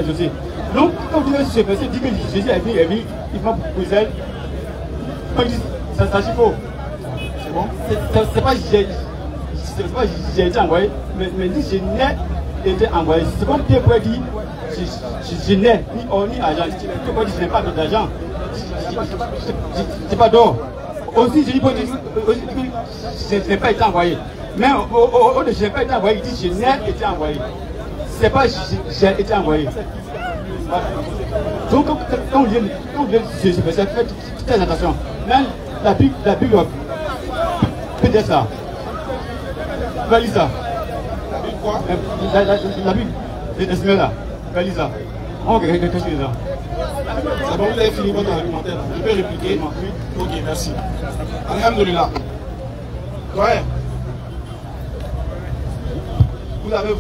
exaucée. Donc, quand vous dites ce verset, dit que Jésus est venu, il va pour Israël. Ça s'agit faux. C'est bon? C'est pas j'ai été envoyé, mais dit je n'ai été envoyé. C'est comme Pierre pourrait dire je n'ai ni or ni argent. Pierre pourrait dire je n'ai pas d'argent. c'est pas d'or. Aussi, je dis que je n'ai pas été envoyé. Mais je n'ai pas été envoyé, il dit je n'ai été envoyé. C'est pas j'ai été envoyé. Donc, quand vous dites ce verset, faites très attention. Même la Bible peut dire ça. Valise ça. La Bible, les semaines là. Valise ça. Ok, qu'est-ce que c'est ça? C'est bon, vous avez fini votre argumentaire. Je peux répliquer? Ok, merci. Alhamdulillah. Ouais. Vous avez...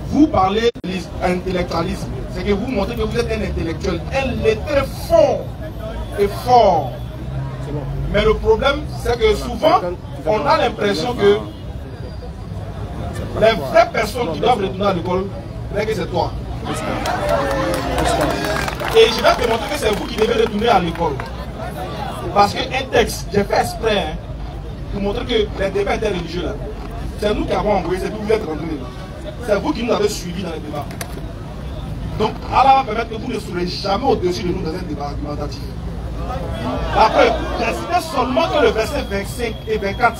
Vous parlez d'intellectualisme. C'est que vous montrez que vous êtes un intellectuel. Elle est très fort et fort. Mais le problème, c'est que souvent, on a l'impression que les vraies personnes qui doivent retourner à l'école, c'est toi. Et je vais te montrer que c'est vous qui devez retourner à l'école. Parce qu'un texte, j'ai fait exprès hein, pour montrer que les débats interreligieux là, c'est nous qui avons envoyé, c'est vous qui êtes rentrés. C'est vous qui nous avez suivis dans les débats. Donc Allah va permettre que vous ne serez jamais au-dessus de nous dans un débat argumentatif. Après, j'ai cité seulement que le verset 25 et 24.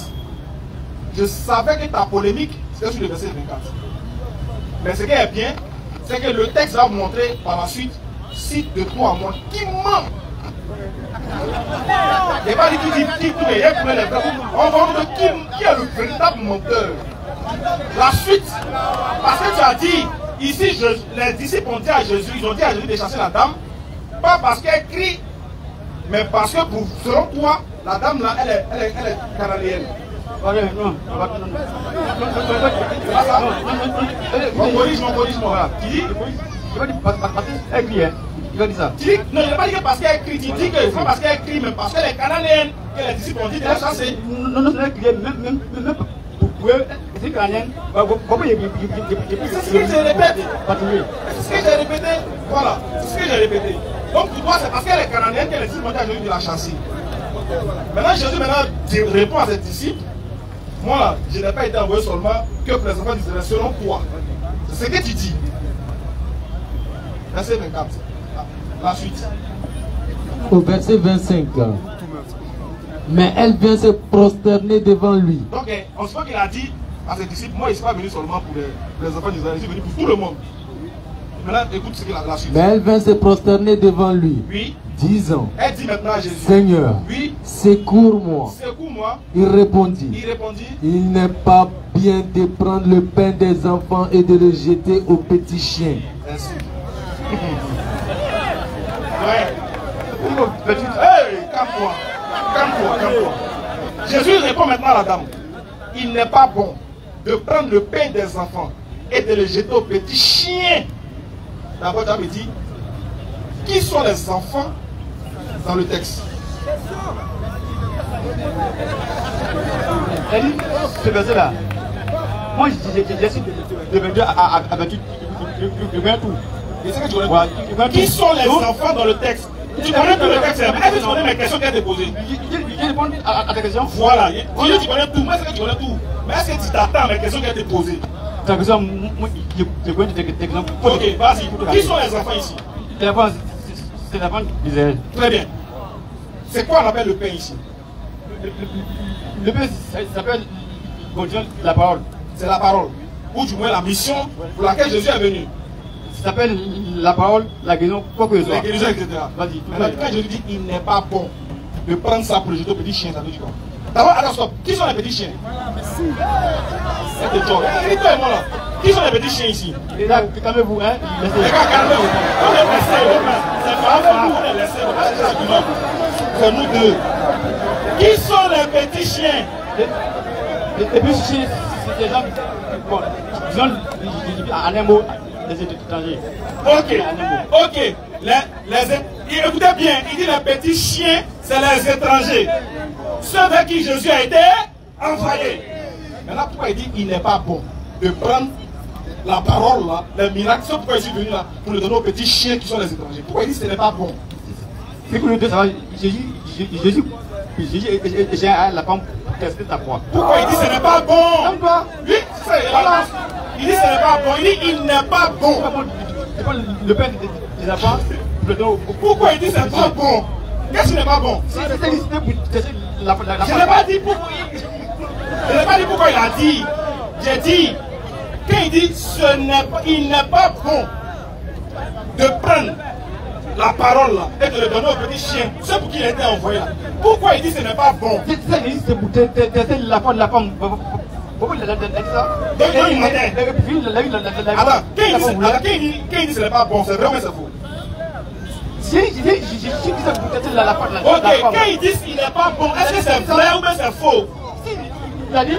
Je savais que ta polémique, c'était sur le verset 24. Mais ce qui est bien, c'est que le texte va vous montrer par la suite, cite de toi à moi, qui ment. Il n'est pas dit qui tous les on va montrer qui est le véritable menteur. La suite, parce que tu as dit, ici les disciples ont dit à Jésus, ils ont dit à Jésus de chasser la dame, pas parce qu'elle crie, mais parce que selon toi, la dame là, elle est cananéenne. Mon corrige, voilà. Qui dit? Elle crie, hein. Il va dire ça. Tu dis, non, il n'a pas dit que parce qu'elle crie, tu dis que c'est pas parce qu'elle crie, mais parce qu'elle est cananéenne, que les disciples ont dit de la chasser. Non, elle crie, même c'est canadienne. C'est ce que j'ai répété. C'est ce que j'ai répété. Voilà, c'est ce que j'ai répété. Donc pour toi, c'est parce qu'elle est canadienne que les disciples ont dit à Jésus de la chasser. Maintenant, Jésus répond à ses disciples. Moi là, je n'ai pas été envoyé seulement que pour les enfants d'Israël, selon toi. C'est ce que tu dis. Verset 24. La suite. Au verset 25. Mais elle vient se prosterner devant lui. Donc, on se voit qu'il a dit à ses disciples, moi, je ne suis pas venu seulement pour les enfants d'Israël, je suis venu pour tout le monde. Maintenant, écoute ce qu'il a la suite. Mais elle vient se prosterner devant lui. Oui. Disant, elle dit maintenant à Jésus, Seigneur, oui, secours-moi. Secours-moi. Il répondit, il n'est pas bien de prendre le pain des enfants et de le jeter aux petits chiens. Merci. Ouais. Hey, calme-toi. Calme-toi. Jésus répond maintenant à la dame. Il n'est pas bon de prendre le pain des enfants et de le jeter aux petits chiens. D'abord, tu me dit, qui sont les enfants dans le texte? Elle dit, ce verset-là, moi j'ai su de 22 à 28, je connais tout. Qui sont les enfants dans le texte? Tu connais tout le texte, est-ce que tu connais mes questions qu'elle t'a posées? Je réponds à ta question. Voilà, tu connais tout, moi est-ce que tu connais tout? Mais est-ce que tu t'attends à mes questions qu'elle t'a posées? Ta question, moi je connais tes questions. Ok, vas-y, qui sont les enfants ici? C'est l'enfant d'Israël. Très bien. C'est quoi on appelle le pain ici? Le pain s'appelle la parole. C'est la parole. Ou du moins la mission pour laquelle Jésus est venu. Ça s'appelle la parole, la guérison, quoi que ce soit. La guérison, etc. Vas-y. Maintenant, quand Jésus dit il n'est pas bon de prendre ça pour le jeter aux petits chiens, ça veut dire quoi? D'abord, attends, stop. Qui sont les petits chiens? C'est toi. Toi et moi là. Qui sont les petits chiens ici? Calmez-vous, hein? Les gars, calmez-vous. On est laissés. C'est pas nous, on est laissés. C'est nous deux. Qui sont les petits chiens? Les petits chiens, c'est des gens. Bon, disons, en un mot, les étrangers. Ok. Écoutez bien, il dit les petits chiens, c'est les étrangers. Ceux vers qui Jésus a été envoyé. Maintenant, pourquoi il dit qu'il n'est pas bon de prendre la parole là, les miracles, c'est pourquoi je suis venu là, pour le donner aux petits chiens qui sont les étrangers? Pourquoi il dit que ce n'est pas bon? C'est que le deux, ça va. Jésus, j'ai la femme tester ta foi. Pourquoi il dit que ce n'est pas bon? Oui, c'est ça. Il dit que ce n'est pas bon. Il dit qu'il n'est pas bon. Le père des enfants, Pourquoi il dit c'est pas bon? Qu'est-ce qui n'est pas bon? Je n'ai pas dit pourquoi. Je n'ai pas dit pourquoi il a dit. J'ai dit, quand il dit il n'est pas bon de prendre la parole là, et de le donner au petit chien, c'est pour qui il a été envoyé là. Pourquoi il dit ce n'est pas bon? C'est pour tester la femme. Pourquoi il a dit ça? Donc il m'a dit. Attends, quand il dit ce n'est pas bon, c'est vrai ou c'est faux? Ok, quand ils disent qu'il n'est pas bon, est-ce que c'est vrai ou bien c'est faux? Il a dit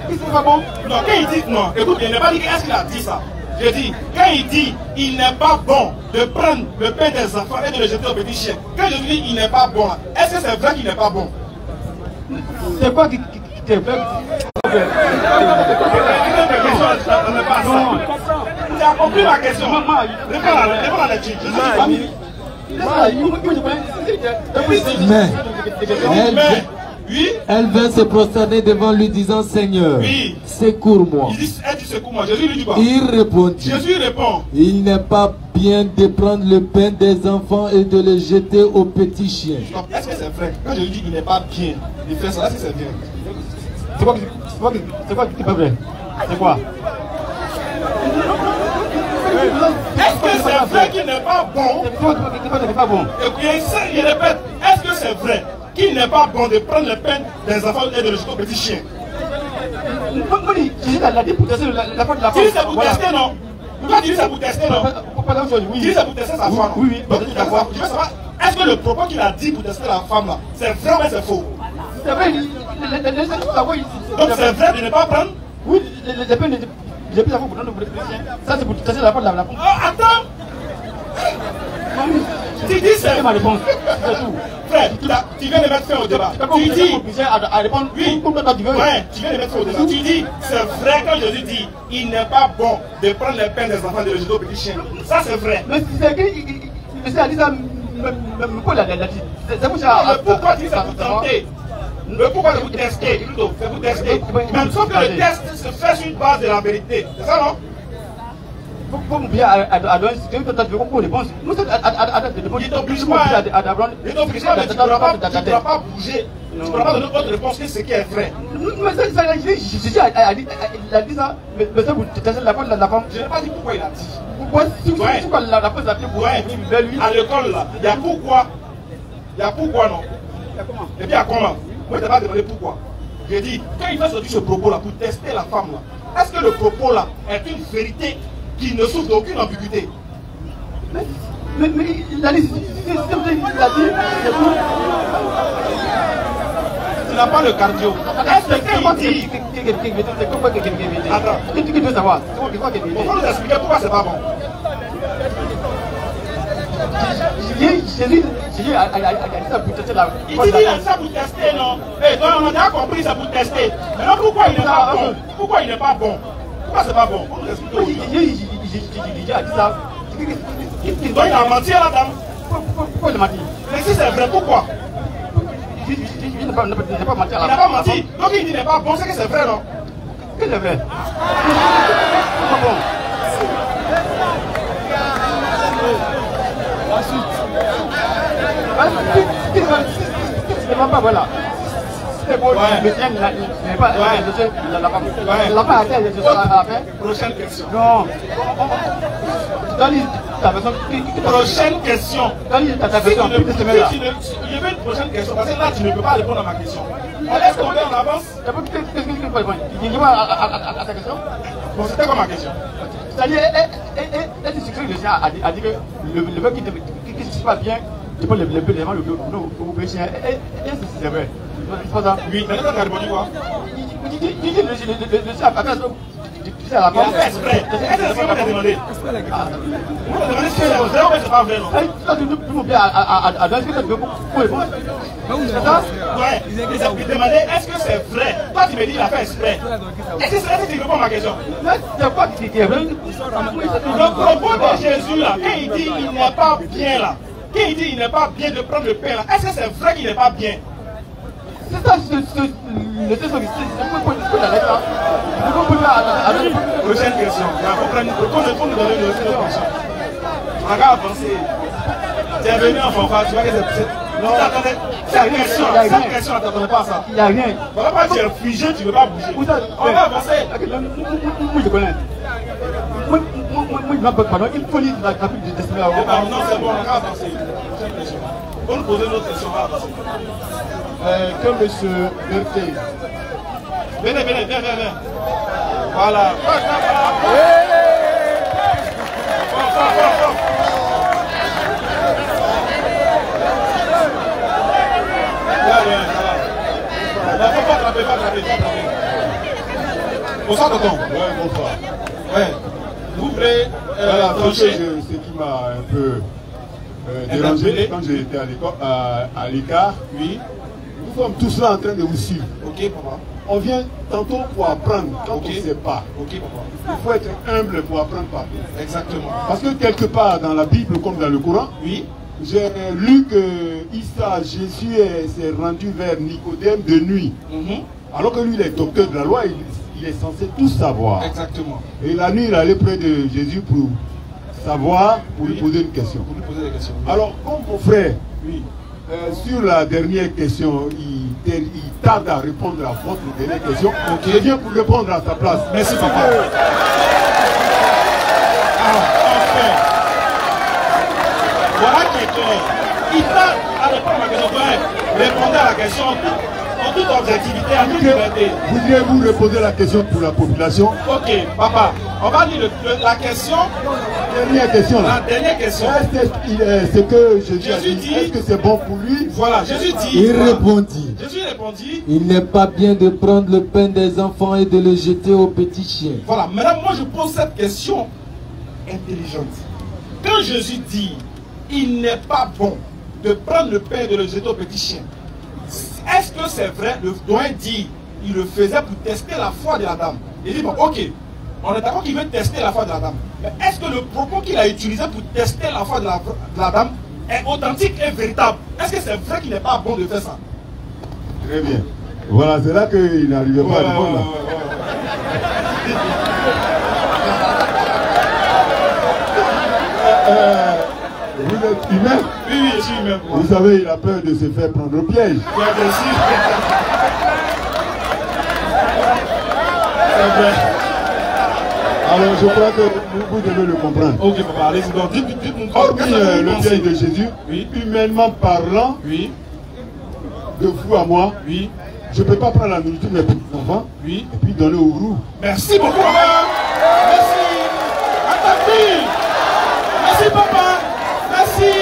qu'il n'est pas bon. Non, quand il dit non, écoute, il n'a pas dit est-ce qu'il a dit ça. Je dis, quand il dit il n'est pas bon de prendre le pain des enfants et de le jeter au petit chien, quand je dis il n'est pas bon, est-ce que c'est vrai qu'il n'est pas bon? C'est quoi qui est vrai? Tu as compris ma question? Réponds à l'étude. Mais elle vint se prosterner devant lui disant Seigneur, oui, secours-moi. Il dit secours-moi. Jésus lui dit quoi? Il répondit, Jésus répond, il n'est pas bien de prendre le pain des enfants et de le jeter aux petits chiens. Est-ce que c'est vrai? Quand je lui dis il n'est pas bien de faire ça, est-ce que c'est bien? C'est quoi qui n'est pas vrai? C'est quoi? Est-ce que c'est vrai qu'il n'est pas bon? C'est pas bon. Il répète, est-ce que c'est vrai qu'il n'est pas bon de prendre le pain des enfants et de le jeter aux petits chiens? Jésus l'a dit pour tester la foi de la femme. Tu dis c'est pour tester, non? Pourquoi tu dis c'est pour tester, non? Tu dis c'est pour tester sa femme. Oui. Donc je veux savoir, est-ce que le propos qu'il a dit pour tester la femme là, c'est vrai ou c'est faux? C'est vrai, donc c'est vrai de ne pas prendre? Oui, j'ai pris la foi pour prendre le chien. Ça c'est pour tester la foi de la femme. Oh, attends! Tu dis c'est ma réponse. C'est tout. Frère, tu viens de mettre fin au débat. Tu dis à répondre. Oui, ouais, tu viens de mettre fin au débat. Tu dis c'est vrai quand Jésus dit il n'est pas bon de prendre les pains des enfants et de les jeter aux petits chiens. Ça c'est vrai. Mais c'est qui Jésus a dit ça. Mais pourquoi il a dit? C'est pour ça. Pourquoi tu dis ça pour tenter? Le pourquoi c'est pour tester, plutôt, c'est pour tester. Même sauf que le test se fait sur une base de la vérité. C'est ça, non? Faut m'oublier à donner ce que tu as dit comme réponse. Nous, il t'oblige pas. Il t'oblige pas, mais tu ne pourras pas bouger. Tu ne pourras pas donner autre réponse que ce qui est vrai. Mais ça, Jésus a dit ça. Mais c'est pour tester la foi de la femme. Je n'ai pas dit pourquoi il a dit. Pourquoi la femme s'appelle pour lui? À l'école, là, il y a pourquoi. Il y a pourquoi, non? Et puis il y a comment? Moi, je t'ai pas demandé pourquoi. J'ai dit, quand il fait sortir ce propos-là pour tester la femme, là, est-ce que le propos-là est une vérité qui ne souffre d'aucune ambiguïté? Mais il a dit, c'est tout. Tu n'as pas le cardio. Est-ce que quand il dit... Attends. Qu'est-ce que tu veux savoir? Il faut nous expliquer pourquoi c'est pas bon. Jésus a dit ça pour tester la... Il dit il a dit ça pour tester, non? Eh, donc on a déjà compris ça pour tester. Maintenant pourquoi il n'est pas bon? Pourquoi il n'est pas bon? Pourquoi c'est pas bon? On nous explique. Jésus a dit ça. Donc il a menti à la dame. Pourquoi il a menti? Mais si c'est vrai, pourquoi? Il n'a pas menti à la femme. Il n'a pas menti. Donc il dit qu'il n'est pas bon, c'est que c'est vrai, non? Qu'est-ce que c'est vrai? C'est pas bon. C'est pas voilà. C'est bon, le chien n'est pas la femme a fait. Prochaine question. Non. Prochaine question. Je veux une prochaine question parce que là tu ne peux pas répondre à ma question. On laisse tomber en avance. Qu'est-ce que tu peux répondre? Il dit à ta question. Bon, c'était quoi ma question? C'est-à-dire, le chien a dit que le mec qui se passe bien, tu peux le devant le chien. Est-ce que c'est vrai? C'est pas ça? Oui, mais tu as répondu quoi? Le chien a fait tu sais, la femme. Est-ce que c'est ce que tu as demandé? Moi, je demandé si c'est vrai ou c'est pas vrai, non? Tu m'oublies à donner ce que tu veux pour répondre. C'est ça? Ouais, il demandait est-ce que c'est vrai? Toi, tu me dis il a fait exprès. Est-ce que tu réponds à ma question? C'est quoi qui est vrai? Le propos de Jésus, là, quand il dit il n'est pas bien, là, quand il dit il n'est pas bien de prendre le pain, là, est-ce que c'est vrai qu'il n'est pas bien? C'est ça, le texte prochaine question. Il faut nous donner une autre question. On va avancer. Tu es venu en fanfare, tu vois que c'est... Non, c'est une question, cette question, ne t'attendais pas à ça. Il n'y a rien. Voilà pas tu es figé, tu ne veux pas bouger. On va avancer. Moi, je connais. Moi, pardon, il faut lire la graphique de Destiny. Non, c'est bon, on va avancer. On nous pose une autre question, on va avancer. Que M. Berthet. Venez. Voilà. Pas attraper. Bonsoir, tonton. Ouais, bonsoir. Ouais. Vous voulez voilà, trancher? ce qui m'a un peu dérangé quand j'étais à l'écart. Oui. Nous sommes tous là en train de vous suivre. Ok, papa. On vient tantôt pour apprendre quand on ne sait pas. Ok, papa. Il faut être humble pour apprendre partout. Exactement. Parce que quelque part dans la Bible comme dans le Coran, oui, j'ai lu que Jésus s'est rendu vers Nicodème de nuit. Alors que lui, il est docteur de la loi, il est censé tout savoir. Exactement. Et la nuit, il allait près de Jésus pour savoir, pour lui poser une question. Pour lui poser des questions. Alors, comme mon frère, oui. Sur la dernière question, il tarde à répondre à votre dernière question. Okay. Je viens pour répondre à sa place. Merci, papa. Enfin. Voilà qui est clair. Il tarde à répondre à ma question. Répondez à la question en toute objectivité, en toute liberté. Voudriez-vous reposer la question pour la population? Ok, papa. On va lire la question. Dernière question là. La dernière question. Est-ce que Jésus dit, est-ce que c'est bon pour lui? Voilà, Jésus dit. Il répondit. Jésus répondit. Il n'est pas bien de prendre le pain des enfants et de le jeter aux petits chiens. Voilà, maintenant moi je pose cette question intelligente. Quand Jésus dit, il n'est pas bon de prendre le pain et de le jeter aux petits chiens, est-ce que c'est vrai? Le doyen dit, il le faisait pour tester la foi de la dame. Il dit, bon, ok, on est d'accord qu'il veut tester la foi de la dame. Mais est-ce que le propos qu'il a utilisé pour tester la foi de la dame est authentique et véritable? Est-ce que c'est vrai qu'il n'est pas bon de faire ça? Très bien. Voilà, c'est là qu'il n'arrivait pas à répondre. Vous êtes humain? Oui, je suis humain. Vous savez, il a peur de se faire prendre au piège. Bien sûr. C'est vrai. Alors, je crois que vous devez le comprendre. Ok, papa, allez-y. Donc, dites-nous. Hormis le piège de Jésus, oui, humainement parlant, oui, de vous à moi, oui, je ne peux pas prendre la nourriture de mes petits enfants, oui, et puis donner au roux. Merci beaucoup, papa. Merci. À ta fille. Merci, papa. Merci.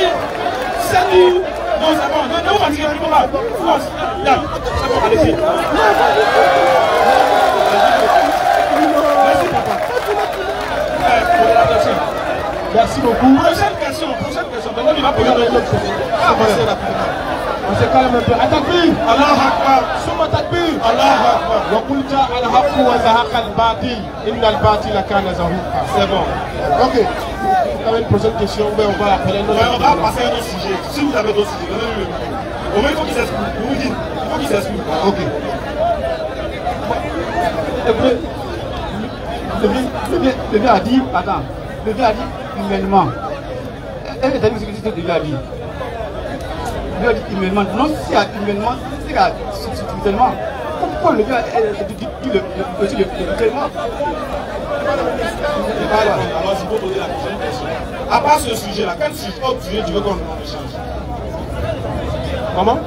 Salut. Non, c'est bon. Non, on va dire, papa. C'est bon, allez-y. Merci, papa. Merci beaucoup. Prochaine question. Maintenant, il va poser une autre question. Avancez rapidement. On se calme un peu. Atakbir. Allah Akbar. Summa takbir. Allah Akbar. Wa qul ja'a al-haqqu wa zahaqa al-batil. Inna al-batila kana zahuqa. C'est bon. Ok. Vous avez une prochaine question, mais on va appeler on va passer à un autre sujet. Si vous avez d'autres sujets, donnez-lui le micro. Au moins, il faut qu'il s'exprime. Vous me dites. Il faut qu'il s'exprime. Ok. Le vieux a dit, attends, le vieux a dit humainement. Est-ce que tu as vu ce que le vieux a dit? Le vieux a dit humainement. Non, si il y a humainement, c'est qu'il y a subtilement. Pourquoi le vieux a dit humainement? Alors, il faut poser la prochaine question. À part ce sujet-là, quel autre sujet tu veux qu'on échange? Comment?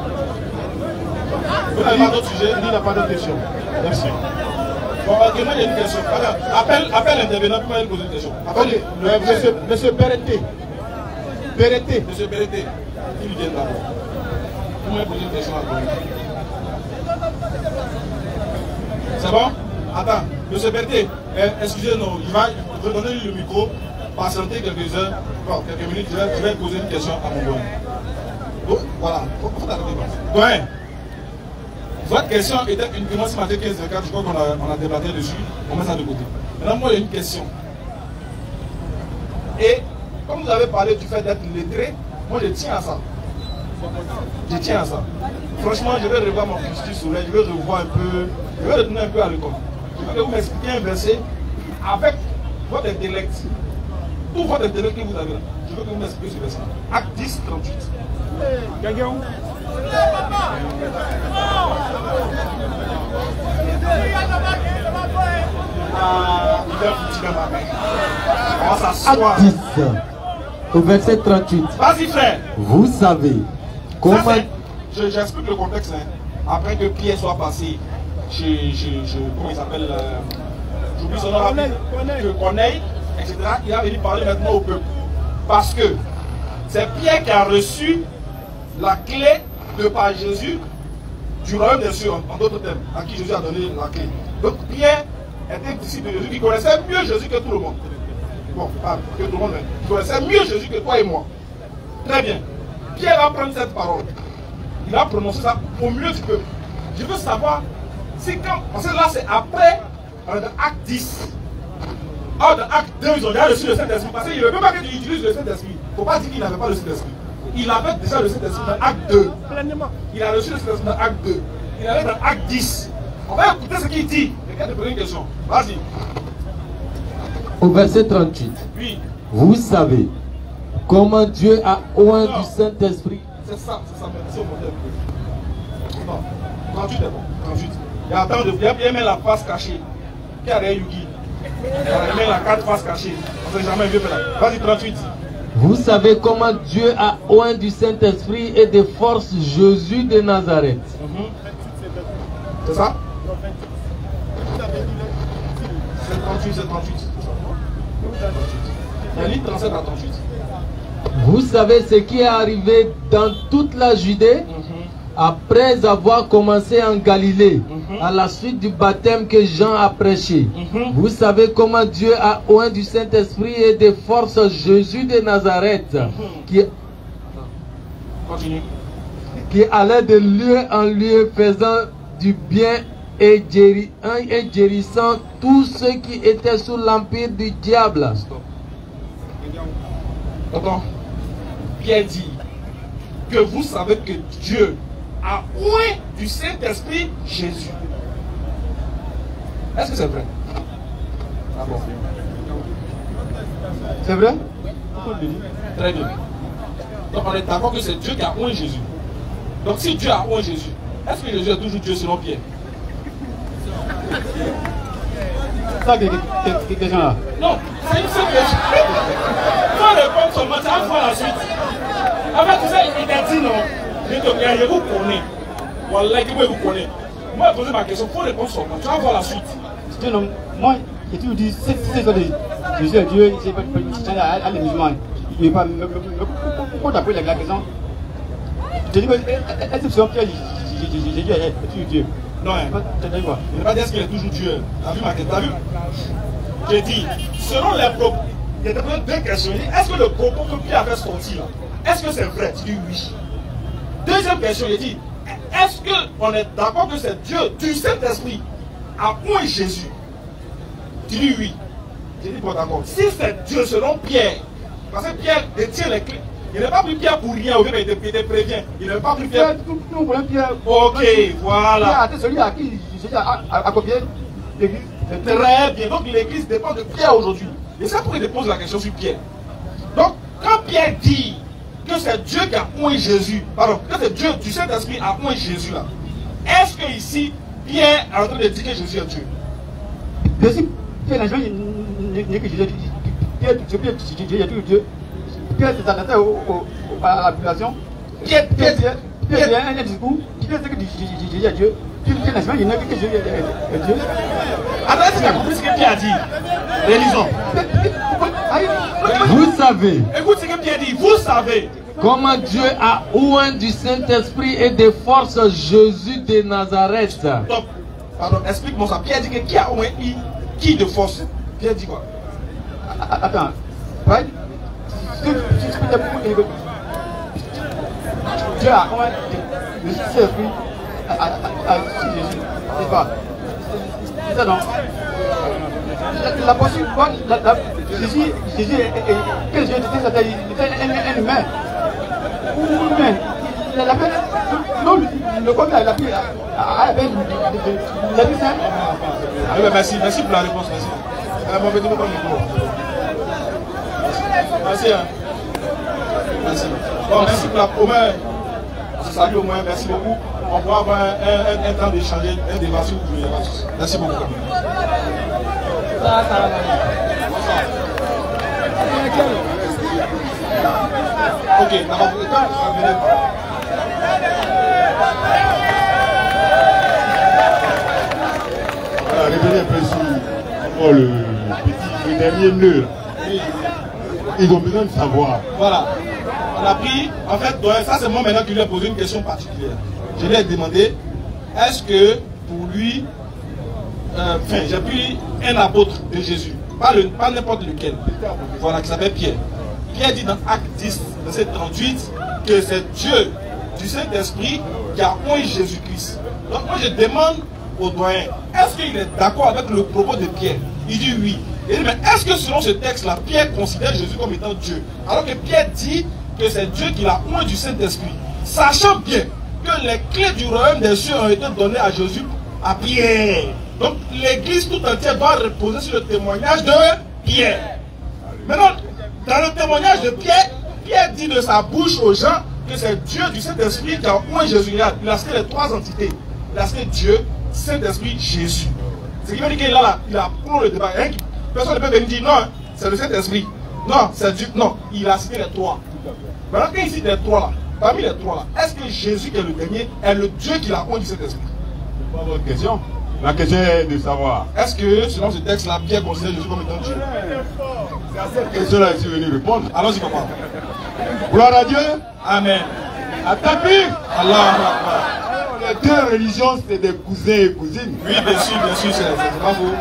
Vous n'avez pas d'autres sujets? Il n'a pas d'autres questions. Merci. Bon, ok, moi j'ai une question. Appelle l'intervenant pour me poser une question. Ok, monsieur Berthet. Monsieur Berthet, il vient d'abord. Pour me poser une question à toi. C'est bon? Attends, monsieur Berthet, excusez-nous, il va redonner le micro, patienter quelques heures, bon, quelques minutes, je vais poser une question à mon doyen. Donc, voilà, il faut arrêter. Doyen, votre question était uniquement ce matin 15-24, je crois qu'on a débattu dessus, on met ça de côté. Maintenant, moi, il y a une question. Et, comme vous avez parlé du fait d'être lettré, moi, je tiens à ça. Je tiens à ça. Franchement, je vais revoir mon fichier soleil, je vais revoir un peu, je vais retourner un peu à l'école. Je vais vous m'expliquer un verset avec votre intellect. Tout votre intellect que vous avez là. Je veux que vous m'expliquiez ce verset. Acte 10, 38. Acte 10, au verset 38. Vas-y, frère. Vous savez comment... J'explique le contexte. Hein. Après que Pierre soit passé chez comment il s'appelle, j'oublie son nom rapide, Corneille, etc. Il a venu parler maintenant au peuple. Parce que c'est Pierre qui a reçu la clé de par Jésus du royaume des cieux, en d'autres termes, à qui Jésus a donné la clé. Donc Pierre était disciple de Jésus qui connaissait mieux Jésus que tout le monde. Bon, pas que tout le monde, mais il connaissait mieux Jésus que toi et moi. Très bien. Pierre va prendre cette parole. Il va prononcer ça au mieux du peuple. Je veux savoir, c'est quand, parce que là c'est après acte 10. Or, dans acte 2, ils ont déjà reçu le Saint-Esprit. Parce qu'il ne veut pas que tu utilises le Saint-Esprit. Il ne faut pas dire qu'il n'avait pas le Saint-Esprit. Il avait déjà le Saint-Esprit dans acte 2. Il a reçu le Saint-Esprit dans acte 2. Il avait dans acte 10. On va écouter ce qu'il dit. Regarde, poser une question. Vas-y. Au verset 38. Oui. Vous savez comment Dieu a oint du Saint-Esprit. C'est ça, c'est au modèle. Non, 38 est bon. 38. Il y a tant de. Il y a même la face cachée. Qui a derrière Yugi. Il y a même la 4 faces cachées. On ne sait jamais vieux là. Vas-y, 38. Vous savez comment Dieu a oint du Saint-Esprit et de force Jésus de Nazareth. C'est ça? C'est 38, c'est 38. La ligne 37 à 38. Vous savez ce qui est arrivé dans toute la Judée après avoir commencé en Galilée, à la suite du baptême que Jean a prêché. Vous savez comment Dieu a oint du Saint-Esprit et de force Jésus de Nazareth, qui allait de lieu en lieu faisant du bien et guérissant tous ceux qui étaient sous l'empire du diable. Attends. Pierre dit que vous savez que Dieu a oint du Saint-Esprit Jésus. Est-ce que c'est vrai? Ah bon. C'est vrai? Très bien. Donc on est d'accord que c'est Dieu qui a oint Jésus. Donc si Dieu a oint Jésus, est-ce que Jésus est toujours Dieu selon Pierre? Ça, cette question-là. Non, c'est une seule question. Faut répondre seulement, c'est à voir la suite. En fait, tu sais, il t'a dit non. Je vous connais. Voilà, je vous connais. Moi, je pose ma question, il faut répondre seulement. Tu vas voir la suite. Non, moi, j'ai toujours dit, c'est ça, Jésus est Dieu, c'est à les musulmans. Il n'est pas. Pourquoi tu as posé la question? Je dis que, est-ce que c'est Pierre, Jésus est toujours Dieu? Non, je ne vais pas dire qu'il est toujours Dieu. T'as vu ma question? T'as vu? J'ai dit, selon les propos, il y a deux questions. Est-ce que le propos que Pierre avait sorti là, est-ce que c'est vrai? Tu dis oui. Deuxième question, il dit, est-ce qu'on est d'accord que c'est Dieu du Saint-Esprit a oint Jésus? Tu dis oui. J'ai dit bon d'accord. Si c'est Dieu selon Pierre, parce que Pierre détient les clés. Il n'a pas pris Pierre pour rien, il te prévient. Il n'a pas pris Pierre. Pierre. Ok, voilà. Pierre, celui à qui Jésus a copié l'église. Très bien. Donc l'église dépend de Pierre aujourd'hui. Et c'est pourquoi il pose la question sur Pierre. Donc, quand Pierre dit que c'est Dieu qui a oint Jésus, pardon, que c'est Dieu du Saint-Esprit a oint Jésus là, est-ce que ici, Pierre est en train de dire que Jésus est Dieu? Bien sûr, Pierre n'a jamais dit que Jésus est Dieu. Pierre est toujours Dieu. Pierre s'adressait à la population. Pierre a un discours. Pierre sait que Jésus est Dieu. Pierre n'a jamais dit que Jésus est Dieu. Alors, est-ce que tu as compris ce que Pierre a dit? Relisons. Vous savez. Écoute ce que Pierre dit. Vous savez. Comment Dieu a oint du Saint-Esprit et de force Jésus de Nazareth. Stop. Pardon, explique-moi ça. Pierre dit que qui a oint qui de force? Pierre dit quoi? Attends. Dieu a oint le Saint-Esprit à Jésus. C'est pas. C'est ça non? La possible, Jésus, quel Dieu était, il était un humain. Il a fait, non, le corps il a pris à la peine de la vie sainte. Merci pour la réponse, merci. Merci. Merci. Bon, merci pour la promesse. On se salue au moins, merci beaucoup. On pourra avoir un temps d'échanger, un débat si vous voulez. Merci beaucoup. Ok, d'abord, revenez un peu sur le dernier nœud. Ils ont besoin de savoir. Voilà. On a pris, en fait, ça c'est moi maintenant qui lui ai posé une question particulière. Je lui ai demandé, est-ce que pour lui, j'ai pris un apôtre de Jésus, pas n'importe lequel, voilà, qui s'appelle Pierre. Pierre dit dans Acte 10, verset 38, que c'est Dieu du Saint-Esprit qui a oint Jésus-Christ. Donc moi je demande au doyen, est-ce qu'il est d'accord avec le propos de Pierre? Il dit oui. Il dit, mais est-ce que selon ce texte-là, Pierre considère Jésus comme étant Dieu? Alors que Pierre dit que c'est Dieu qui l'a oint du Saint-Esprit. Sachant bien que les clés du royaume des cieux ont été données à Jésus, à Pierre. Donc l'église tout entière doit reposer sur le témoignage de Pierre. Maintenant, dans le témoignage de Pierre, Pierre dit de sa bouche aux gens que c'est Dieu du Saint-Esprit qui a oint Jésus. Il a cité les trois entités. Il a cité Dieu, Saint-Esprit, Jésus. Ce qui veut dire qu'il a pour le débat. Personne ne peut venir dire non, c'est le Saint-Esprit. Non, c'est Dieu. Non, il a cité les trois. Maintenant, quand il cite les trois là, parmi les trois là, est-ce que Jésus qui est le dernier est le Dieu qui l'a oint du Saint-Esprit? C'est pas votre question. La question est de savoir. Est-ce que selon ce texte-là, Pierre considère Jésus comme étant Dieu? C'est à cette question-là que je suis venu répondre. Allons-y, papa. Gloire à Dieu. Amen. À Takbir. Allah. Les deux religions, c'est des cousins et cousines. Oui, bien sûr, c'est pas faux.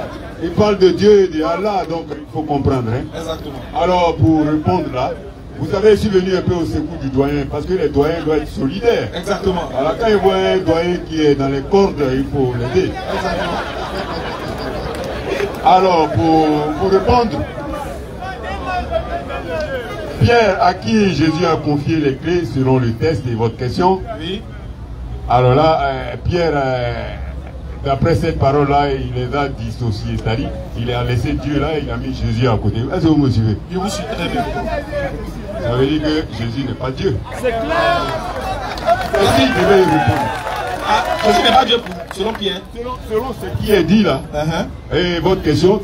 Ils parlent de Dieu et de Allah, donc il faut comprendre. Hein? Exactement. Alors, pour répondre là, vous savez, je suis venu un peu au secours du doyen, parce que les doyens doivent être solidaires. Exactement. Alors, quand ils voient un doyen qui est dans les cordes, il faut l'aider. Exactement. Alors, pour répondre, Pierre, à qui Jésus a confié les clés selon le test de votre question. Oui. Alors là, Pierre, d'après cette parole-là, il les a dissociés. C'est-à-dire, il a laissé Dieu là et il a mis Jésus à côté. Est-ce que vous me suivez? Je vous suis très bien. Ça veut dire que Jésus n'est pas Dieu. C'est clair. Est-ce qu'il devait y répondre? Ah, Jésus n'est pas Dieu selon Pierre. Selon ce qui est dit là. Et votre question,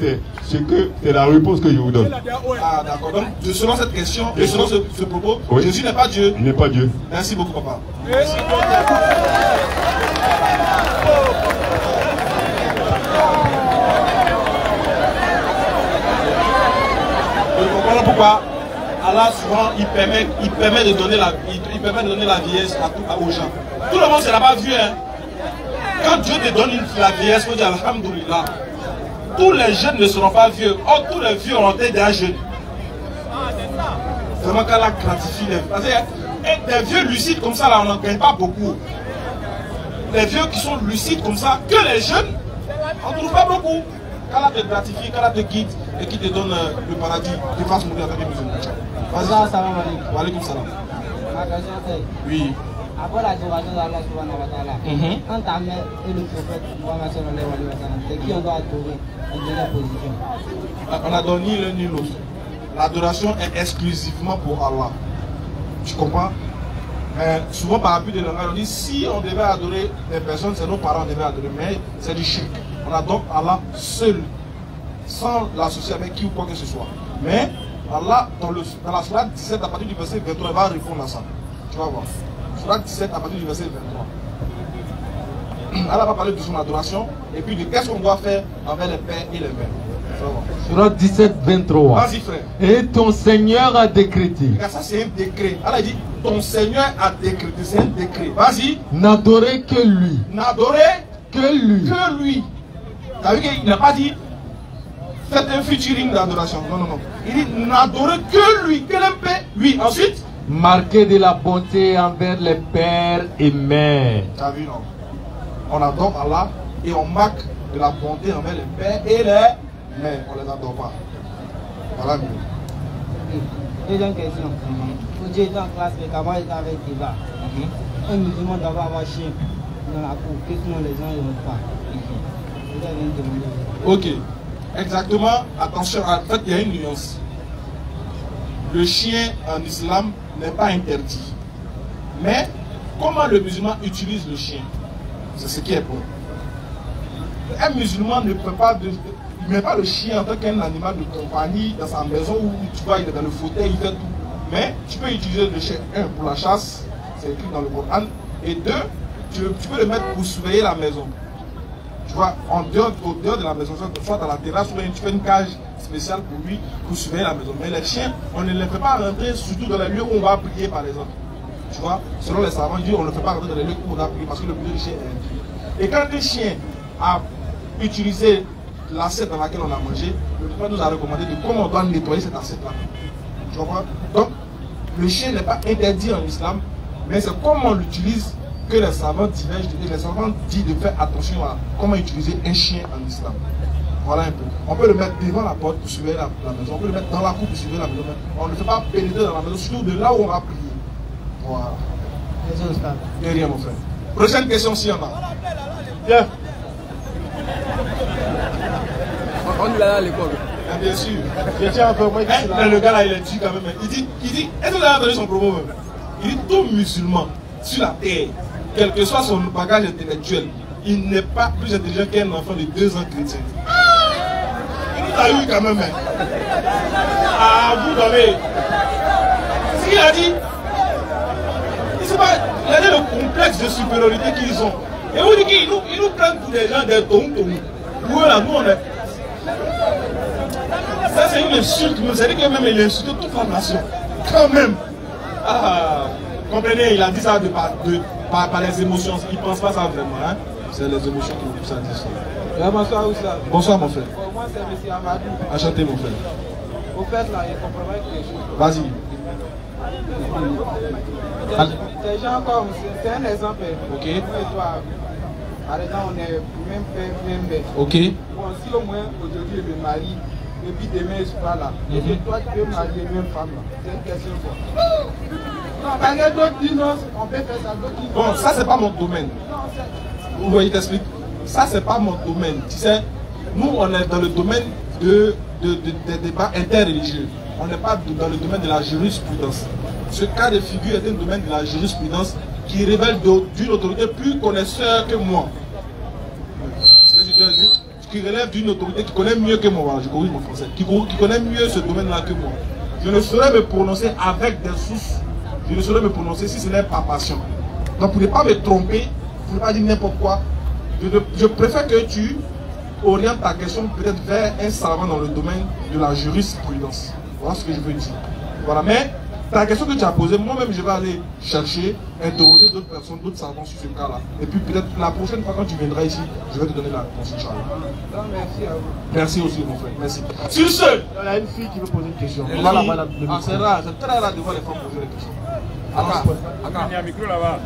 c'est la réponse que je vous donne. Ah, d'accord. Donc, selon cette question et selon ce propos, oui. Jésus n'est pas Dieu. Il n'est pas Dieu. Merci beaucoup, papa. Merci. Voilà pourquoi Allah souvent il permet de donner la vieillesse aux gens. Tout le monde ne l'a pas vu, hein. Quand Dieu te donne la vieillesse, il faut dire Alhamdulillah. Tous les jeunes ne seront pas vieux. Or, tous les vieux ont été déjà jeunes. Vraiment qu'Allah gratifie les vieux. Des vieux lucides comme ça, là, on n'en gagne pas beaucoup. Les vieux qui sont lucides comme ça, que les jeunes, on ne trouve pas beaucoup. Qu'Allah te gratifie, qu'Allah te guide et qui te donne le paradis, te fasse mourir avec les musulmans. Vas-y. Salam alaikum. Wa alaikum salam. Oui. Après l'adoration d'Allah subhanahu wa ta'ala, quand ta mère et le prophète Muhammad sallallahu alayhi wa sallam, c'est qui on doit adorer en dernière position? On n'adore ni l'un ni l'autre. L'adoration est exclusivement pour Allah. Tu comprends? Mais souvent par appui de langage, on dit si on devait adorer des personnes, c'est nos parents devaient adorer, mais c'est du shirk. On adore Allah seul, sans l'associer avec qui ou quoi que ce soit. Mais Allah, dans la sourate 17, à partir du verset 23, il va répondre à ça. Tu vas voir. Sourate 17, à partir du verset 23. Allah va parler de son adoration et puis de qu'est-ce qu'on doit faire envers les pères et les mères. Sourate 17, 23. Vas-y, frère. Et ton Seigneur a décrété. Ça, c'est un décret. Allah dit ton Seigneur a décrété. C'est un décret. Vas-y. N'adorer que lui. N'adorer que lui. Que lui. T'as vu qu'il n'a pas dit faites un featuring d'adoration. Non, non, non. Il dit n'adorer que lui. Que le paix. Oui. Ensuite. Marquer de la bonté envers les pères et mères. T'as vu, non? On adore Allah et on marque de la bonté envers les pères et les mères. On ne les adore pas. Voilà mieux. Deuxième question. Quand Dieu était en classe, mais comment il était avec débat. Un musulman doit avoir chien dans la cour. Qu'est-ce que les gens ne veulent pas? Ok. Exactement. Attention, en fait, il y a une nuance. Le chien en islam n'est pas interdit. Mais comment le musulman utilise le chien, c'est ce qui est bon. Un musulman ne peut pas, il met pas le chien en tant qu'un animal de compagnie dans sa maison où tu vois, il est dans le fauteuil, il fait tout. Mais tu peux utiliser le chien, un, pour la chasse, c'est écrit dans le Coran, et deux, tu peux le mettre pour surveiller la maison. Tu vois, au dehors de la maison, soit dans la terrasse, ou tu fais une cage spéciale pour lui, pour surveiller la maison. Mais les chiens, on ne les fait pas rentrer, surtout dans les lieux où on va prier, par exemple. Tu vois, selon les savants, ils disent on ne fait pas rentrer dans les lieux où on va prier, parce que le bruit du chien est interdit. Et quand un chien a utilisé l'assiette dans laquelle on a mangé, le prophète nous a recommandé de comment on doit nettoyer cette assiette-là. Tu vois? Donc, le chien n'est pas interdit en islam, mais c'est comment on l'utilise que les savants divergent. Les savants disent de faire attention à comment utiliser un chien en islam. Voilà un peu. On peut le mettre devant la porte pour surveiller la maison, on peut le mettre dans la cour pour surveiller la maison. On ne fait pas pénétrer dans la maison, surtout de là où on va prier. Voilà. De rien, mon frère. Prochaine question, s'il y en a. Bien. On est allé à l'école. Bien sûr. Le gars là, il est dit quand même. Il dit, est-ce que vous avez entendu son propos même? Il dit, tout musulman sur la terre, quel que soit son bagage intellectuel, il n'est pas plus intelligent qu'un enfant de 2 ans chrétien. Il nous a eu quand même. Ah, vous donnez. Ce qu'il a dit, il a dit le complexe de supériorité qu'ils ont. Et vous dites qu'ils nous prennent pour des gens des tontons. Pour eux là, nous on est. Ça c'est une insulte, mais c'est-à-dire que même il a insulté toute la nation. Quand même. Ah, comprenez, il a dit ça par les émotions. Il ne pense pas ça vraiment. Hein? C'est les émotions qui nous poussent à dire ça. Bonsoir, Oussa. Bonsoir mon frère. Moi c'est M. Amadou. Enchanté mon frère. Au fait là, il comprend quelque chose. Vas-y. Des gens comme, c'est un exemple. Ok. Moi et toi, par exemple, on est même père, même mère. Ok. Bon, si au moins aujourd'hui je me marie, et puis demain je suis pas là, et puis toi tu peux marier même femme là. C'est une question quoi. Non, parce que d'autres disent non, on peut faire ça, d'autres disent non. Bon, ça c'est pas mon domaine. Non, c'est... Vous voyez, t'explique. Ça c'est pas mon domaine. Tu sais, nous on est dans le domaine des débats interreligieux. On n'est pas dans le domaine de la jurisprudence. Ce cas de figure est un domaine de la jurisprudence qui révèle d'une autorité plus connaisseur que moi. C'est ce que je dois dire. Qui relève d'une autorité qui connaît mieux que moi. Voilà, je corrige mon français. Qui connaît mieux ce domaine-là que moi. Je ne saurais me prononcer avec des sources. Je ne saurais me prononcer si ce n'est pas patient. Donc pour ne pas me tromper, pour ne pas dire n'importe quoi, je préfère que tu orientes ta question peut-être vers un savant dans le domaine de la jurisprudence. Voilà ce que je veux dire. Voilà, mais ta question que tu as posée, moi-même je vais aller chercher, interroger d'autres personnes, d'autres savants sur ce cas-là. Et puis peut-être la prochaine fois quand tu viendras ici, je vais te donner la réponse, Inch'Allah. Merci à vous. Merci aussi mon frère, merci. Sur ce, il y a une fille qui veut poser une question. Ah, c'est rare, c'est très rare de voir les femmes poser des questions. Il y a un micro là-bas.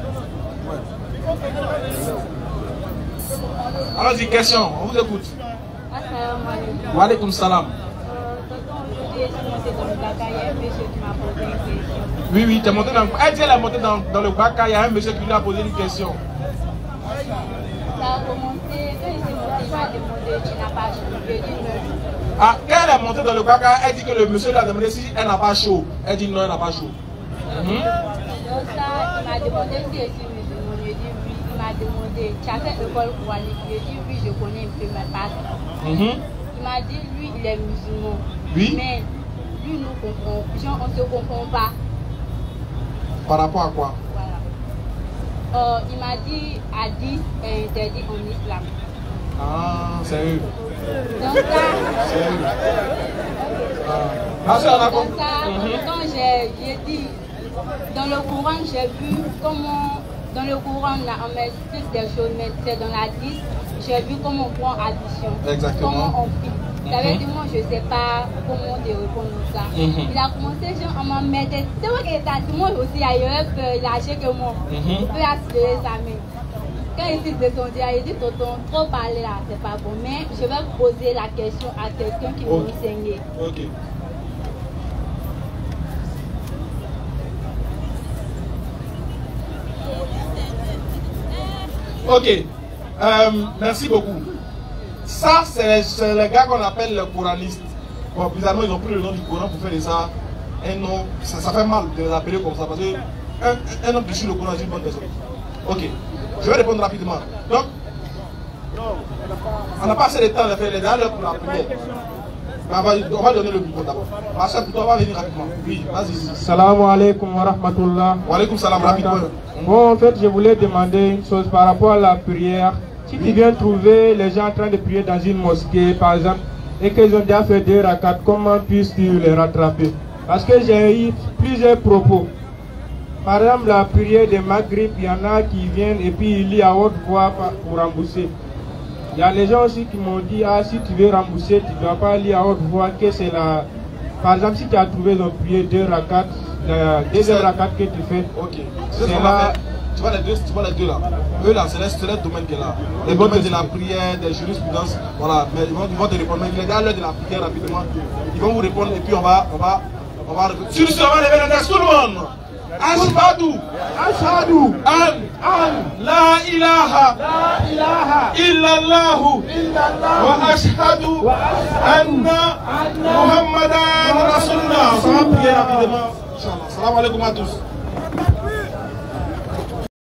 Allons-y, question, on vous écoute. Assalamu alaikum. Wa alaikum salam. Oui, oui, tu es monté dans le... Elle dit elle est montée dans le Baka, il y a un monsieur qui lui a posé une question. Ça a commencé, quand il s'est monté, il m'a demandé, tu n'as pas chaud. Je dis non. Ah, quand elle est montée dans le Baka, elle dit que le monsieur lui a demandé si elle n'a pas chaud. Elle dit non, elle n'a pas chaud. Donc ça, il m'a demandé si je suis musulman. Je dis oui. Il m'a demandé, tu as fait l'école coranique? Je dis oui, je connais un peu, mais pas ça. Il m'a dit, lui, il est musulman. Oui. Mais lui, nous comprenons. Genre, on ne se comprend pas. Par rapport à quoi? Voilà. Il m'a dit, hadith est interdit en islam. Ah, sérieux. Donc ça... Sérieux. Donc ça, quand j'ai dit, dans le Coran, j'ai vu comment, dans le Coran, on m'explique des choses, mais c'est dans la hadith, j'ai vu comment on prend addition. Exactement. Comment on fait. Ça veut dire, moi, je ne sais pas comment te répondre ça. Il a commencé, genre, on m'a mis. C'est vrai qu'il est moi aussi, ailleurs, il a acheté que moi. Il peut accélérer sa main. Quand il s'est descendu, il dit, tonton, trop parler là, c'est pas bon. Mais je vais poser la question à quelqu'un qui m'a enseigné. Ok. Ok. Merci beaucoup. Ça, c'est les gars qu'on appelle les coranistes. Bon, bizarrement, ils ont pris le nom du Coran pour faire de ça un nom, ça fait mal de les appeler comme ça parce que un homme qui suit le Coran est une bonne personne. Ok, je vais répondre rapidement. Donc, on n'a pas assez de temps de faire les dernières pour la prière. On va donner le micro d'abord. Marcel, plutôt, on va venir rapidement. Oui, vas-y. Salam alaikum wa rahmatullah. Wa alaikum salam, rapidement. Bon, en fait, je voulais demander une chose par rapport à la prière. Si tu viens trouver les gens en train de prier dans une mosquée, par exemple, et qu'ils ont déjà fait 2 rakats, comment puisses-tu les rattraper? Parce que j'ai eu plusieurs propos. Par exemple, la prière de Maghrib, il y en a qui viennent et puis ils lisent à haute voix pour rembourser. Il y a les gens aussi qui m'ont dit, ah, si tu veux rembourser, tu ne dois pas lire à haute voix, que c'est la... Par exemple, si tu as trouvé dans prière 2 rakats, la deuxième rakat que tu fais, ok. C'est là... Tu vois les deux là. Eux là, c'est le domaine qui est là. Le domaine de la prière, des jurisprudences, voilà. Mais ils vont te répondre. Mais il est dans l'heure de la prière rapidement. Ils vont vous répondre et puis on va sur ce, on va lever la tête, tout le monde. Ashhadu an la ilaha illallah wa ashhadu anna Muhammadan Rasulullah. On va prier rapidement. Inch'Allah. Salam alaikum à tous.